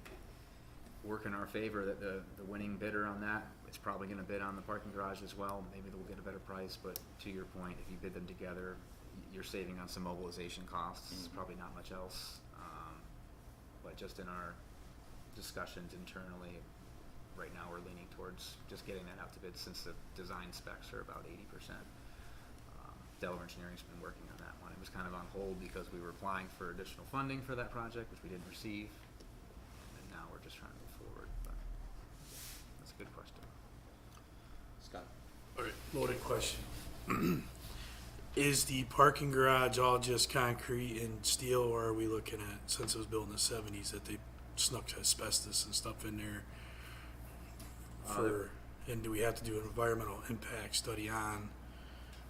work in our favor that the winning bidder on that is probably going to bid on the parking garage as well. Maybe they'll get a better price, but to your point, if you bid them together, you're saving on some mobilization costs, probably not much else. But just in our discussions internally, right now we're leaning towards just getting that out to bid, since the design specs are about 80%. Delaware Engineering's been working on that one. It was kind of on hold because we were applying for additional funding for that project, which we didn't receive. And now we're just trying to move forward, but that's a good question. Scott? All right, loaded question. Is the parking garage all just concrete and steel, or are we looking at, since it was built in the 70s, that they snuck asbestos and stuff in there and do we have to do an environmental impact study on,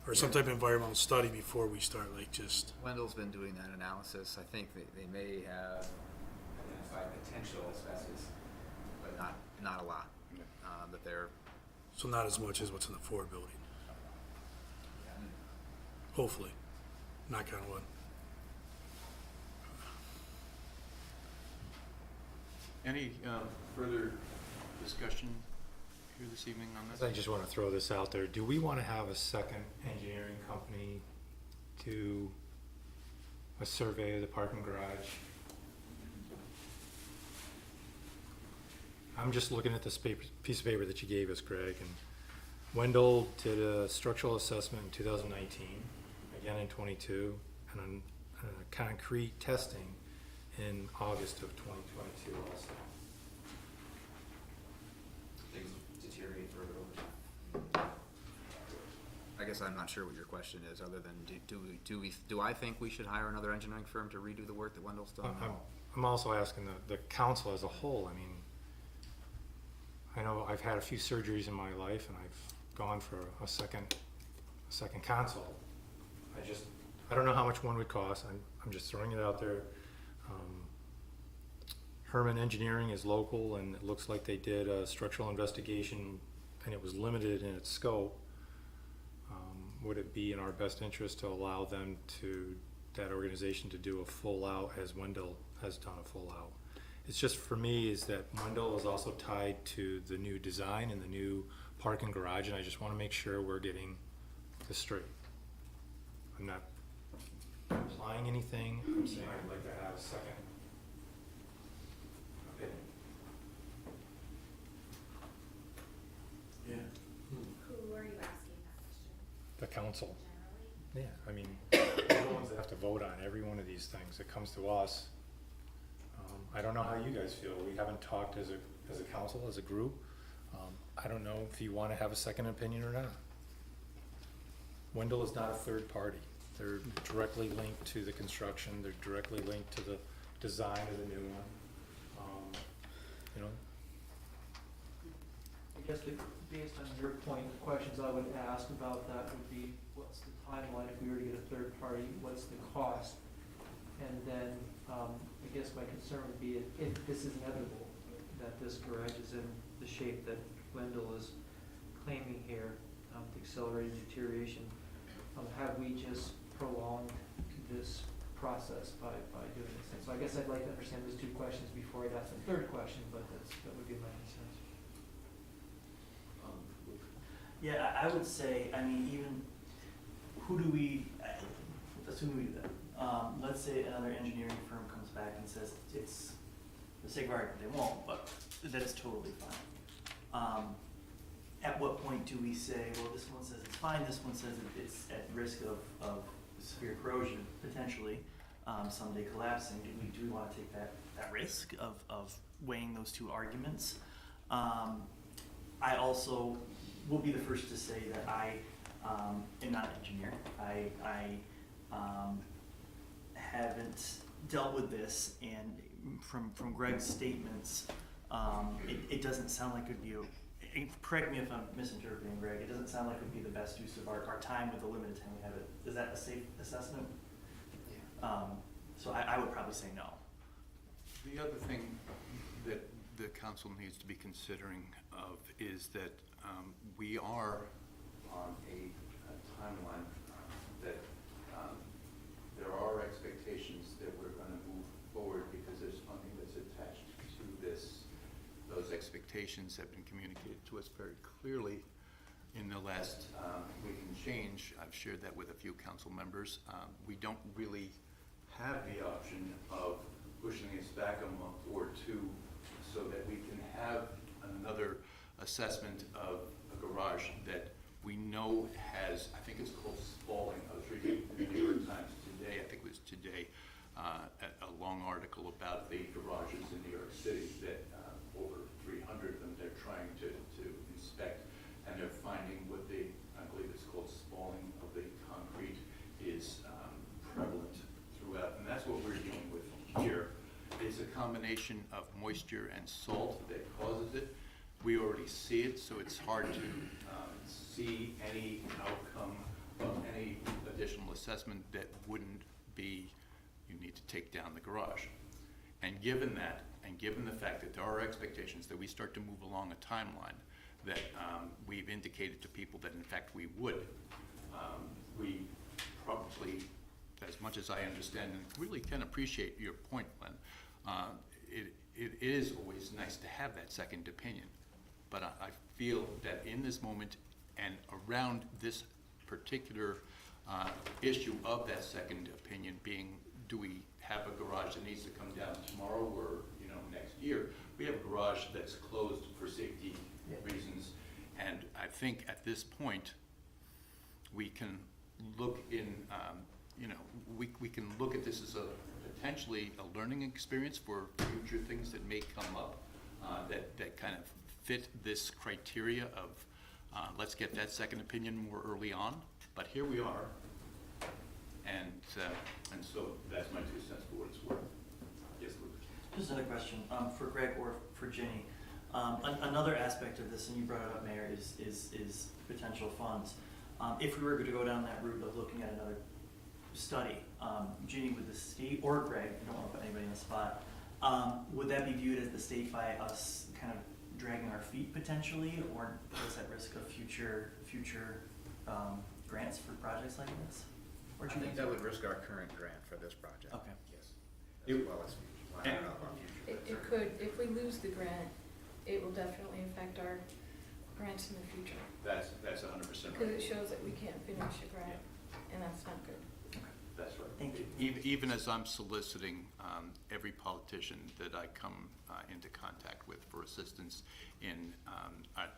or some type of environmental study before we start, like just? Wendell's been doing that analysis. I think they may have identified potential asbestos, but not a lot. That they're. So not as much as what's in the Ford building, hopefully, knock on wood. Any further discussion here this evening on this? I just want to throw this out there. Do we want to have a second engineering company do a survey of the parking garage? I'm just looking at this piece of paper that you gave us, Greg, and Wendell did a structural assessment in 2019, again in 22, and a concrete testing in August of 2022 also. Things deteriorate further over time. I guess I'm not sure what your question is, other than do I think we should hire another engineering firm to redo the work that Wendell's done? I'm also asking the council as a whole. I mean, I know I've had a few surgeries in my life, and I've gone for a second consult. I don't know how much one would cost. I'm just throwing it out there. Herman Engineering is local, and it looks like they did a structural investigation, and it was limited in its scope. Would it be in our best interest to allow them that organization to do a full out as Wendell has done a full out? It's just, for me, is that Wendell is also tied to the new design and the new parking garage, and I just want to make sure we're getting this straight. I'm not implying anything. I'm saying I'd like to have a second opinion. Yeah. Who are you asking that question? The council. Generally? Yeah, I mean, we're the ones that have to vote on every one of these things. It comes to us. I don't know how you guys feel. We haven't talked as a council, as a group. I don't know if you want to have a second opinion or not. Wendell is not a third party. They're directly linked to the construction. They're directly linked to the design of the new one. You know, I guess based on your point, the questions I would ask about that would be, what's the timeline if we were to get a third party? What's the cost? And then I guess my concern would be if this is inevitable, that this garage is in the shape that Wendell is claiming here, the accelerated deterioration, have we just prolonged this process by doing this. And so I guess I'd like to understand those two questions before I'd ask the third question, but that would be my concerns. Yeah, I would say, I mean, even, who do we, assume we do that. Let's say another engineering firm comes back and says it's, for the sake of argument, they won't, but that is totally fine. At what point do we say, well, this one says it's fine, this one says it's at risk of severe corrosion, potentially, someday collapsing? Do we want to take that risk of weighing those two arguments? I also will be the first to say that I am not an engineer. I haven't dealt with this, and from Greg's statements, it doesn't sound like it would be correct me if I'm misinterpreting, Greg, it doesn't sound like it would be the best use of our time with the limited time we have it. Is that a safe assessment? Yeah. So I would probably say no. The other thing that the council needs to be considering of is that we are on a timeline that there are expectations that we're going to move forward because there's funding that's attached to this. Those expectations have been communicated to us very clearly in the last week and change. I've shared that with a few council members. We don't really have the option of pushing this back a month or two so that we can have another assessment of a garage that we know has, I think it's called spalling. I was reading the New York Times today, I think it was today, a long article about the garages in New York City that over 300 of them they're trying to inspect, and they're finding what I believe it's called spalling of the concrete is prevalent throughout, and that's what we're dealing with here. It's a combination of moisture and salt that causes it. We already see it, so it's hard to see any outcome of any additional assessment that wouldn't be, you need to take down the garage. And given that, and given the fact that there are expectations that we start to move along a timeline that we've indicated to people that in fact we would, we probably, as much as I understand and really can appreciate your point, Glenn, it is always nice to have that second opinion. But I feel that in this moment and around this particular issue of that second opinion being, do we have a garage that needs to come down tomorrow or next year? We have a garage that's closed for safety reasons, and I think at this point we can look in, we can look at this as a potentially a learning experience for future things that may come up that kind of fit this criteria of let's get that second opinion more early on. But here we are, and so that's my 2 cents for what it's worth. Yes, Luke. Just another question for Greg or for Ginny. Another aspect of this, and you brought it up, Mayor, is potential funds. If we were to go down that route of looking at another study, Ginny, would the state, or Greg, I don't want to put anybody in the spot, would that be viewed as the state by us kind of dragging our feet potentially, or is at risk of future grants for projects like this? I think that would risk our current grant for this project. Okay. Yes. As well as lining up our future. It could, if we lose the grant, it will definitely affect our grants in the future. That's 100% right. Because it shows that we can't finish a grant, and that's not good. That's right. Thank you. Even as I'm soliciting every politician that I come into contact with for assistance in our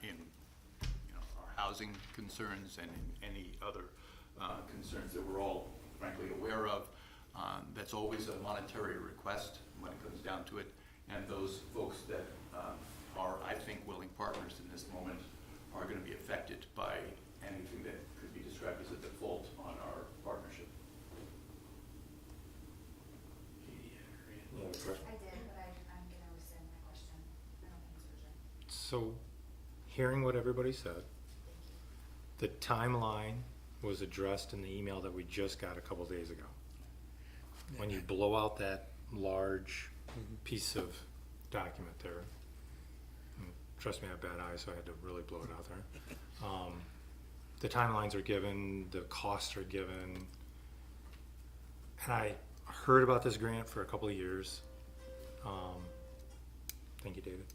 housing concerns and in any other concerns that we're all frankly aware of, that's always a monetary request when it comes down to it. And those folks that are, I think, willing partners in this moment are going to be affected by anything that could be described as a default on our partnership. Yeah, question. I did, but I'm gonna rescind my question. I don't think it's urgent. So, hearing what everybody said, the timeline was addressed in the email that we just got a couple days ago. When you blow out that large piece of document there, and trust me, I have bad eyes, so I had to really blow it out there. The timelines are given, the costs are given, and heard about this grant for a couple of years. Thank you, David.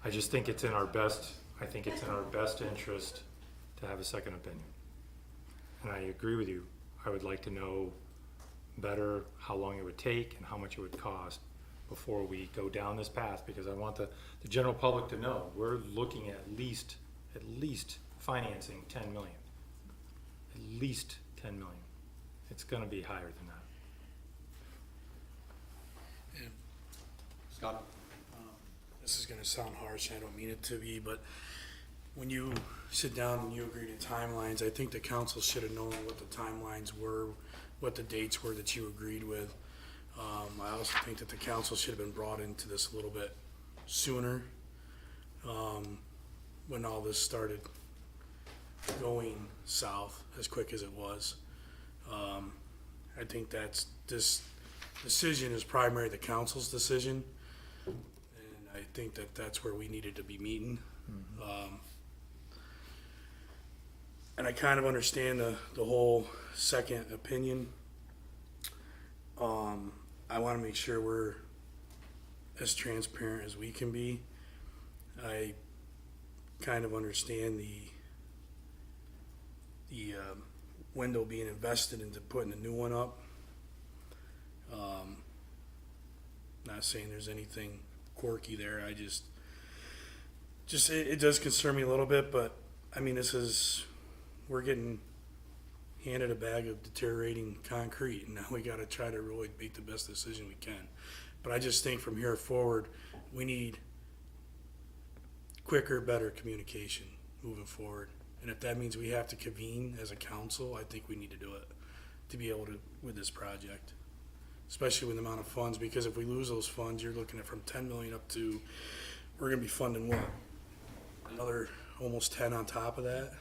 I just think it's in our best, I think it's in our best interest to have a second opinion. And I agree with you. I would like to know better how long it would take and how much it would cost before we go down this path, because I want the general public to know we're looking at least financing 10 million. At least 10 million. It's gonna be higher than that. Scott? This is gonna sound harsh, I don't mean it to be, but when you sit down and you agree to timelines, I think the council should have known what the timelines were, what the dates were that you agreed with. I also think that the council should have been brought into this a little bit sooner, when all this started going south as quick as it was. I think this decision is primarily the council's decision, and I think that that's where we needed to be meeting. And I kind of understand the whole second opinion. I want to make sure we're as transparent as we can be. I kind of understand the window being invested into putting a new one up. Not saying there's anything quirky there. I just it does concern me a little bit, but I mean, we're getting handed a bag of deteriorating concrete, and now we got to try to really make the best decision we can. But I just think from here forward, we need quicker, better communication moving forward. And if that means we have to convene as a council, I think we need to do it to be able to, with this project, especially with the amount of funds, because if we lose those funds, you're looking at from 10 million up to, we're going to be funding what? Another almost 10 on top of that.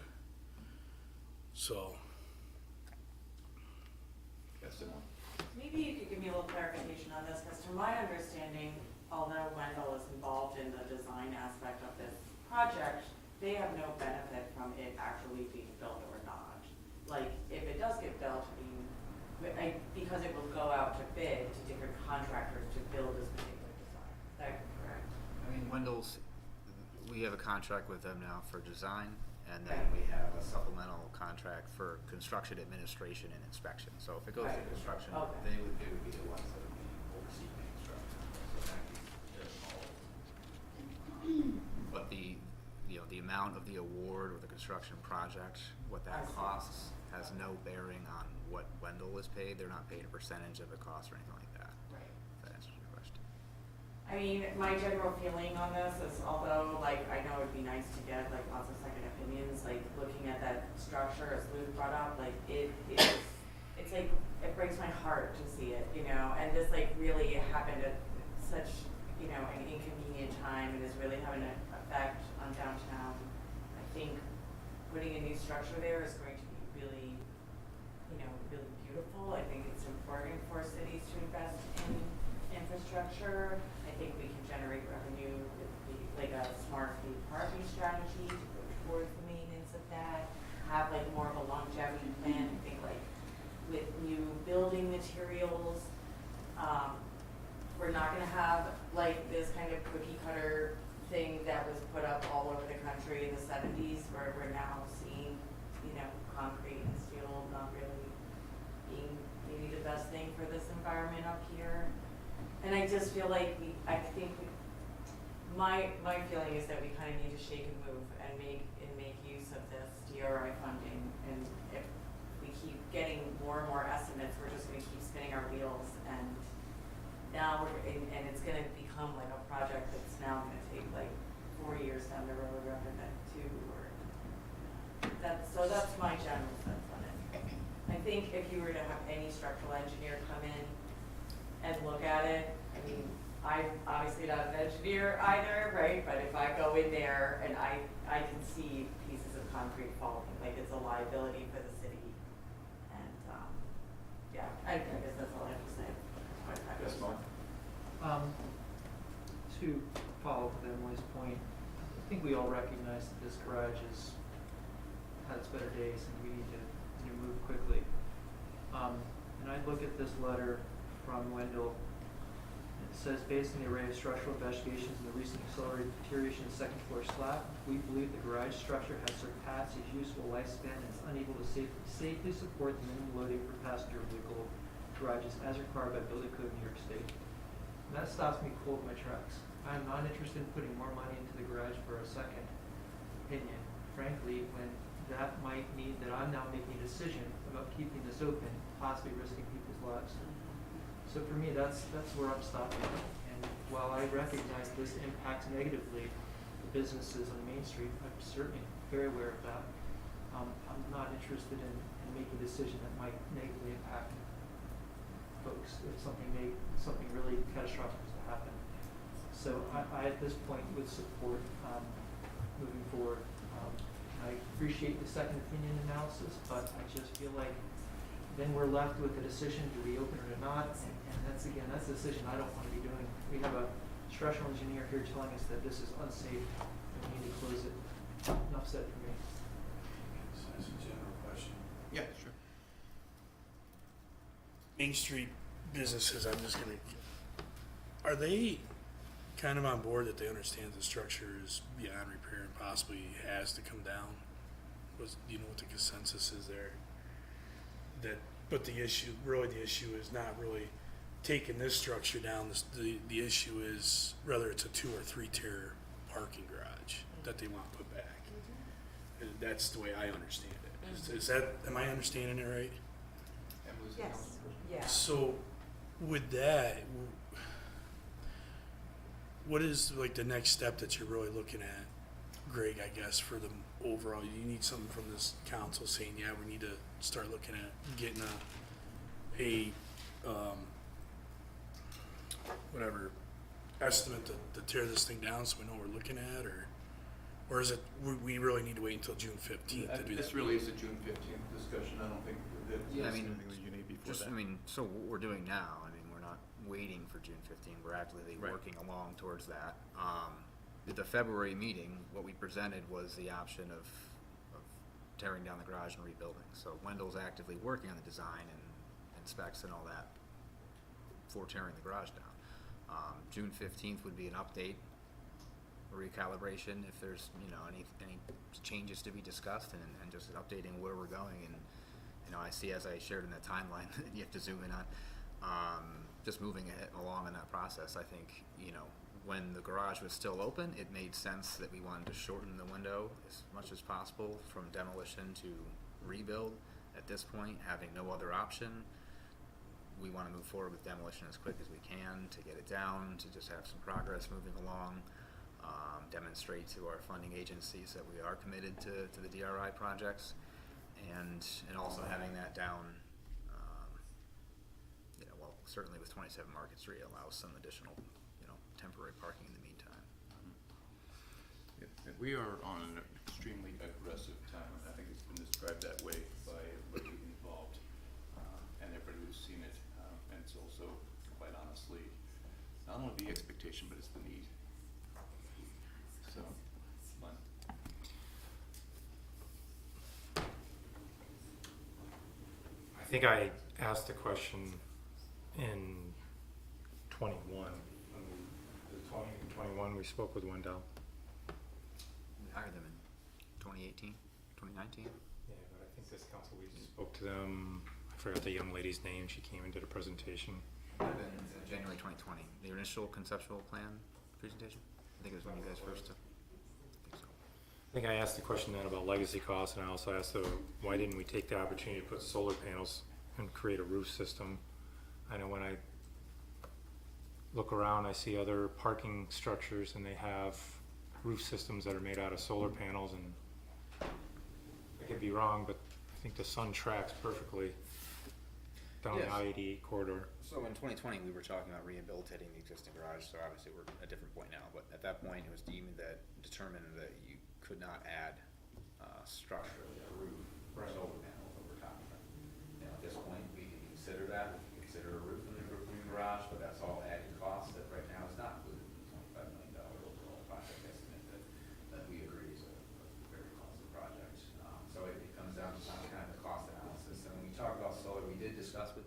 So. Yes, Simone? Maybe you could give me a little clarification on this, because to my understanding, although Wendell is involved in the design aspect of this project, they have no benefit from it actually being built or not. Like, if it does get built, because it will go out to bid to different contractors to build this particular design. Is that correct? I mean, Wendell's, we have a contract with them now for design, and then we have a supplemental contract for construction administration and inspection. So if it goes to construction, they would be the ones that would be overseeing the construction. So that'd be their call. But the amount of the award or the construction project, what that costs, has no bearing on what Wendell is paid. They're not paid a percentage of the cost or anything like that. Right. If that answers your question. I mean, my general feeling on this is, although, like, I know it'd be nice to get, like, lots of second opinions, like, looking at that structure, as Luke brought up, like, it's like, it breaks my heart to see it, you know, and this, like, really happened at such, you know, an inconvenient time, and is really having an effect on downtown. I think putting a new structure there is going to be really, you know, really beautiful. I think it's important for cities to invest in infrastructure. I think we can generate revenue with like a smart fleet parking strategy to go towards the maintenance of that, have like more of a longevity plan. I think like with new building materials, we're not gonna have like this kind of cookie cutter thing that was put up all over the country in the 70s, where we're now seeing, you know, concrete and steel not really being maybe the best thing for this environment up here. And I just feel like my feeling is that we kind of need to shake and move and make use of this DRI funding. And if we keep getting more and more estimates, we're just going to keep spinning our wheels. And now and it's going to become like a project that's now going to take like 4 years down the road rather than 2. So that's my general sense on it. I think if you were to have any structural engineer come in and look at it, I mean, I'm obviously not an engineer either, right? But if I go in there and I can see pieces of concrete falling, like it's a liability for the city. And yeah, I guess that's all I have to say. Yes, Mark? To follow up with Emily's point, I think we all recognize that this garage has had its better days, and we need to continue to move quickly. And I look at this letter from Wendell. It says, based on the array of structural investigations and the recent accelerated deterioration of the second floor slab, we believe the garage structure has surpassed its useful lifespan and is unable to safely support the minimum loading for passenger vehicle garages as required by building code in New York State. And that stops me cold in my tracks. I'm not interested in putting more money into the garage for a second opinion, frankly, when that might mean that I'm now making a decision about keeping this open, possibly risking people's lives. So for me, that's where I'm stopping. And while I recognize this impacts negatively the businesses on Main Street, I'm certainly very aware of that. I'm not interested in making a decision that might negatively impact folks if something really catastrophic was to happen. So I at this point would support moving forward. I appreciate the second opinion analysis, but I just feel like then we're left with the decision, do we open it or not? And that's a decision I don't want to be doing. We have a structural engineer here telling us that this is unsafe and we need to close it. Enough said for me. So that's a general question. Yeah, sure. Main Street businesses, are they kind of on board that they understand the structure is beyond repair and possibly has to come down? Do you know what the consensus is there? But the issue is not really taking this structure down. The issue is whether it's a 2 or 3 tier parking garage that they want put back. And that's the way I understand it. Is that, am I understanding it right? Yes, yeah. So with that, what is like the next step that you're really looking at, Greg, I guess, for the overall? You need something from this council saying, yeah, we need to start looking at getting a whatever estimate to tear this thing down so we know what we're looking at, or is it we really need to wait until June 15th to do This that? really is a June 15th discussion. I don't think that Yeah, I there's mean, anything that you need before just, that. I mean, so what we're doing now, I mean, we're not waiting for June 15, we're actively Right. working along towards that. At the February meeting, what we presented was the option of tearing down the garage and rebuilding. So Wendell's actively working on the design and specs and all that for tearing the garage down. June 15th would be an update, a recalibration, if there's, any changes to be discussed, and just updating where we're going. And, I see, as I shared in that timeline that you have to zoom in on, just moving it along in that process. I think, when the garage was still open, it made sense that we wanted to shorten the window as much as possible from demolition to rebuild. At this point, having no other option, we want to move forward with demolition as quick as we can to get it down, to just have some progress moving along, demonstrate to our funding agencies that we are committed to the DRI projects, and also having that down, certainly with 27 Market Street allows some additional, temporary parking in the meantime. Yeah, and we are on an extremely aggressive timeline. I think it's been described that way by everybody involved, and everybody who's seen it. And it's also, quite honestly, not only the expectation, but it's the need. So, fun. I think I asked a question in 21. The 2021, we spoke with Wendell. We hired them in 2018, 2019. Yeah, but I think this council, we spoke to them. I forgot the young lady's name. She came and did a presentation. Might have been January 2020, the initial conceptual plan presentation. I think it was when you guys first took. I think so. I think I asked the question then about legacy costs, and I also asked why didn't we take the opportunity to put solar panels and create a roof system. I know when I look around, I see other parking structures and they have roof systems that are made out of solar panels, and I could be wrong, but I think the sun tracks perfectly down the Yes. I-80 corridor. So in 2020, we were talking about rehabilitating the existing garage, so obviously we're at a different point now, but at that point, it was determined that you could not add structurally a roof or solar panels over top of it. At this point, we can consider that, we can consider a roof in the garage, but that's all added cost that right now is not included in the $25 million overall project estimate that we agree is a very costly project. So it comes down to kind of the cost analysis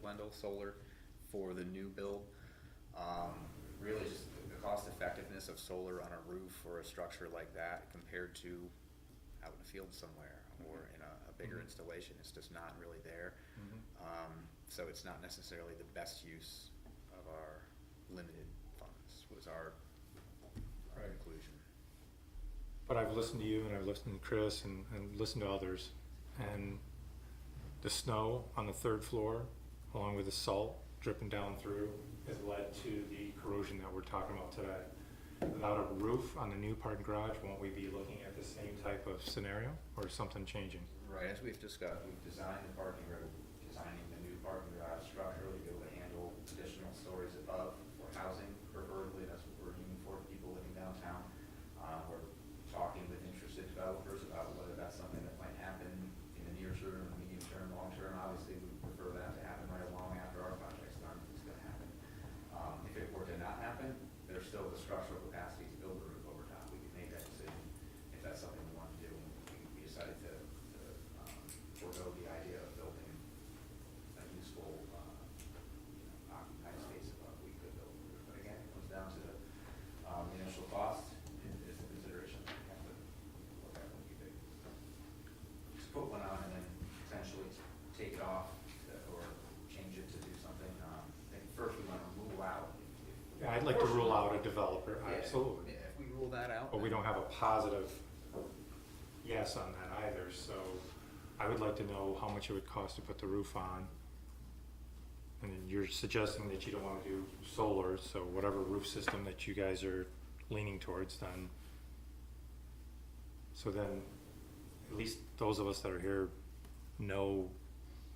Glendale Solar for the new build. Really just the cost effectiveness of solar on a roof or a structure like that compared to out in a field somewhere or in a bigger installation, it's just not really there. So it's not necessarily the best use of our limited funds, was our conclusion. But I've listened to you and I've listened to Chris and listened to others, and the snow on the 3rd floor, along with the salt dripping down through, has led to the corrosion that we're talking about today. Without a roof on the new parking garage, won't we be looking at the same type of scenario, or is something changing? Right, as we've discussed, we've designed the designing the new parking garage structurally to be able to handle additional stories above for housing, preferably. That's what we're aiming for people living downtown. We're talking with interested developers about whether that's something that might happen in the near term, medium term, long term. Obviously, we prefer that to happen right along after our project's done, if it's gonna happen. If it were to not happen, there's still the structural capacity to build the roof over time. We could make that decision if that's something we want to do. We decided to forego the idea of building a useful occupied space above. We could build a roof, but again, it comes down to the initial cost is the consideration that we have to look at when we do. Just put one on and then potentially take it off or change it to do something. I think first we want to rule out. Yeah, I'd like to rule out a developer, Yeah, absolutely. yeah, if we rule that out. But we don't have a positive yes on that either, so I would like to know how much it would cost to put the roof on. And then you're suggesting that you don't want to do solar, so whatever roof system that you guys are leaning towards then. So then, at least those of us that are here know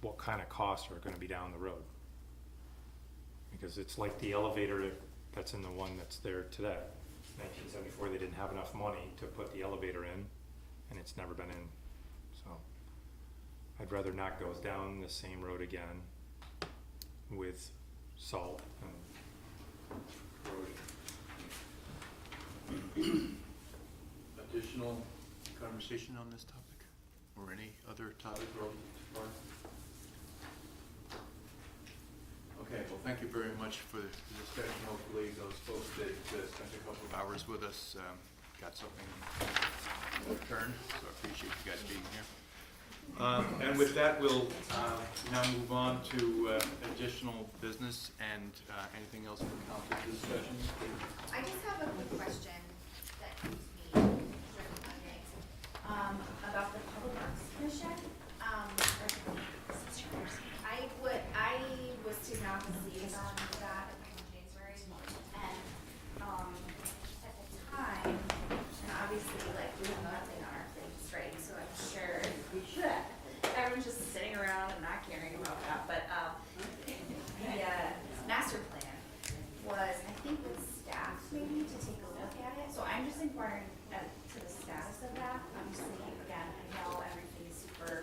what kind of costs are gonna be down the road. Because it's like the elevator that's in the one that's there today. 1974, they didn't have enough money to put the elevator in, and it's never been in, so. I'd rather not go down the same road again with salt and corrosion. Additional conversation on this topic, or any other topic relative to park? Okay, well, thank you very much for the discussion. Hopefully those folks that spent a couple of hours with us got something in return, so I appreciate you guys being here. And with that, we'll now move on to additional business and anything else from council discussion. I just have a quick question that keeps me about the Public Works Commission. I was to not liaison to that in January, and at the time, and obviously, like, we have nothing on our plates, right? So I'm sure we should. Everyone's just sitting around and not caring about that. But the master plan was, I think, with staff maybe to take a look at it. So I'm just inquiring to the status of that. Obviously, again, I know everything is super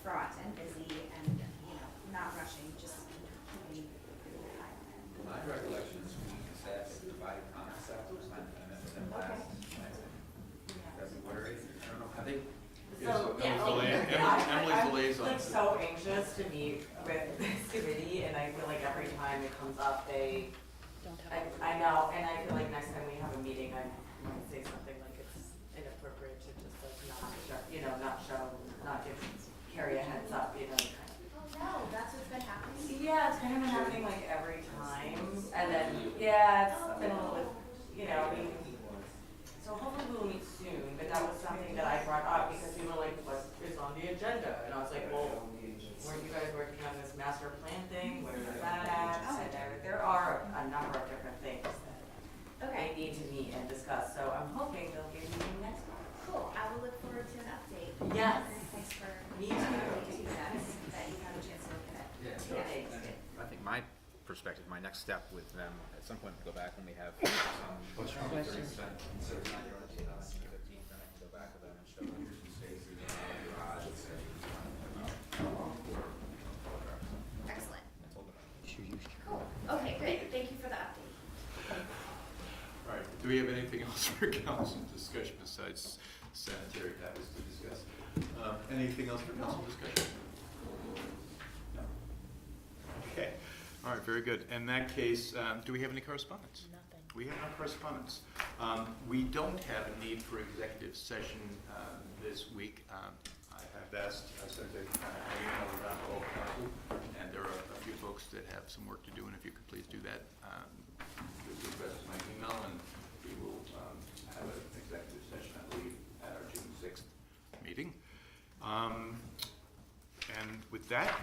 fraught and busy and, not rushing, just keeping time on it. My recollection is we staff have provided concept in last February. I don't know, I think. So, Emily's the liaison. I'm like so anxious to meet with this committee, and I feel like every time it comes up, I know, and I feel like next time we have a meeting, I might say something like it's inappropriate to just like not give Carrie a heads up, kind of. Oh, no, that's what's been happening? Yeah, it's kind of been happening like every time, and then, it's been a little bit, so hopefully we'll meet soon, but that was something that I brought up because people were like, what is on the agenda? And I was like, well, weren't you guys working on this master plan thing? Where is that at? And there are a number of different things that they need to meet and discuss, so I'm hoping they'll be meeting next month. Cool, I will look forward to an update. Yes. Thanks for Me too. that you have a chance to look at it. I think my perspective, my next step with them, at some point we'll go back when we have some. Questions? So it's not your own data, on the 15th, then I can go back with them and show them here's some spaces, garage, Excellent. I told them. Cool. Okay, great. Thank you for the update. All right, do we have anything else for council discussion besides sanitary topics to discuss? Anything else for council discussion? No. Okay, all right, very good. In that case, do we have any correspondence? Nothing. We have no correspondence. We don't have a need for executive session this week. I've asked, I sent an email around to all council, and there are a few folks that have some work to do, and if you could please do that, you'll address my email, and we will have an executive session, I believe, at our June 6th meeting. And with that,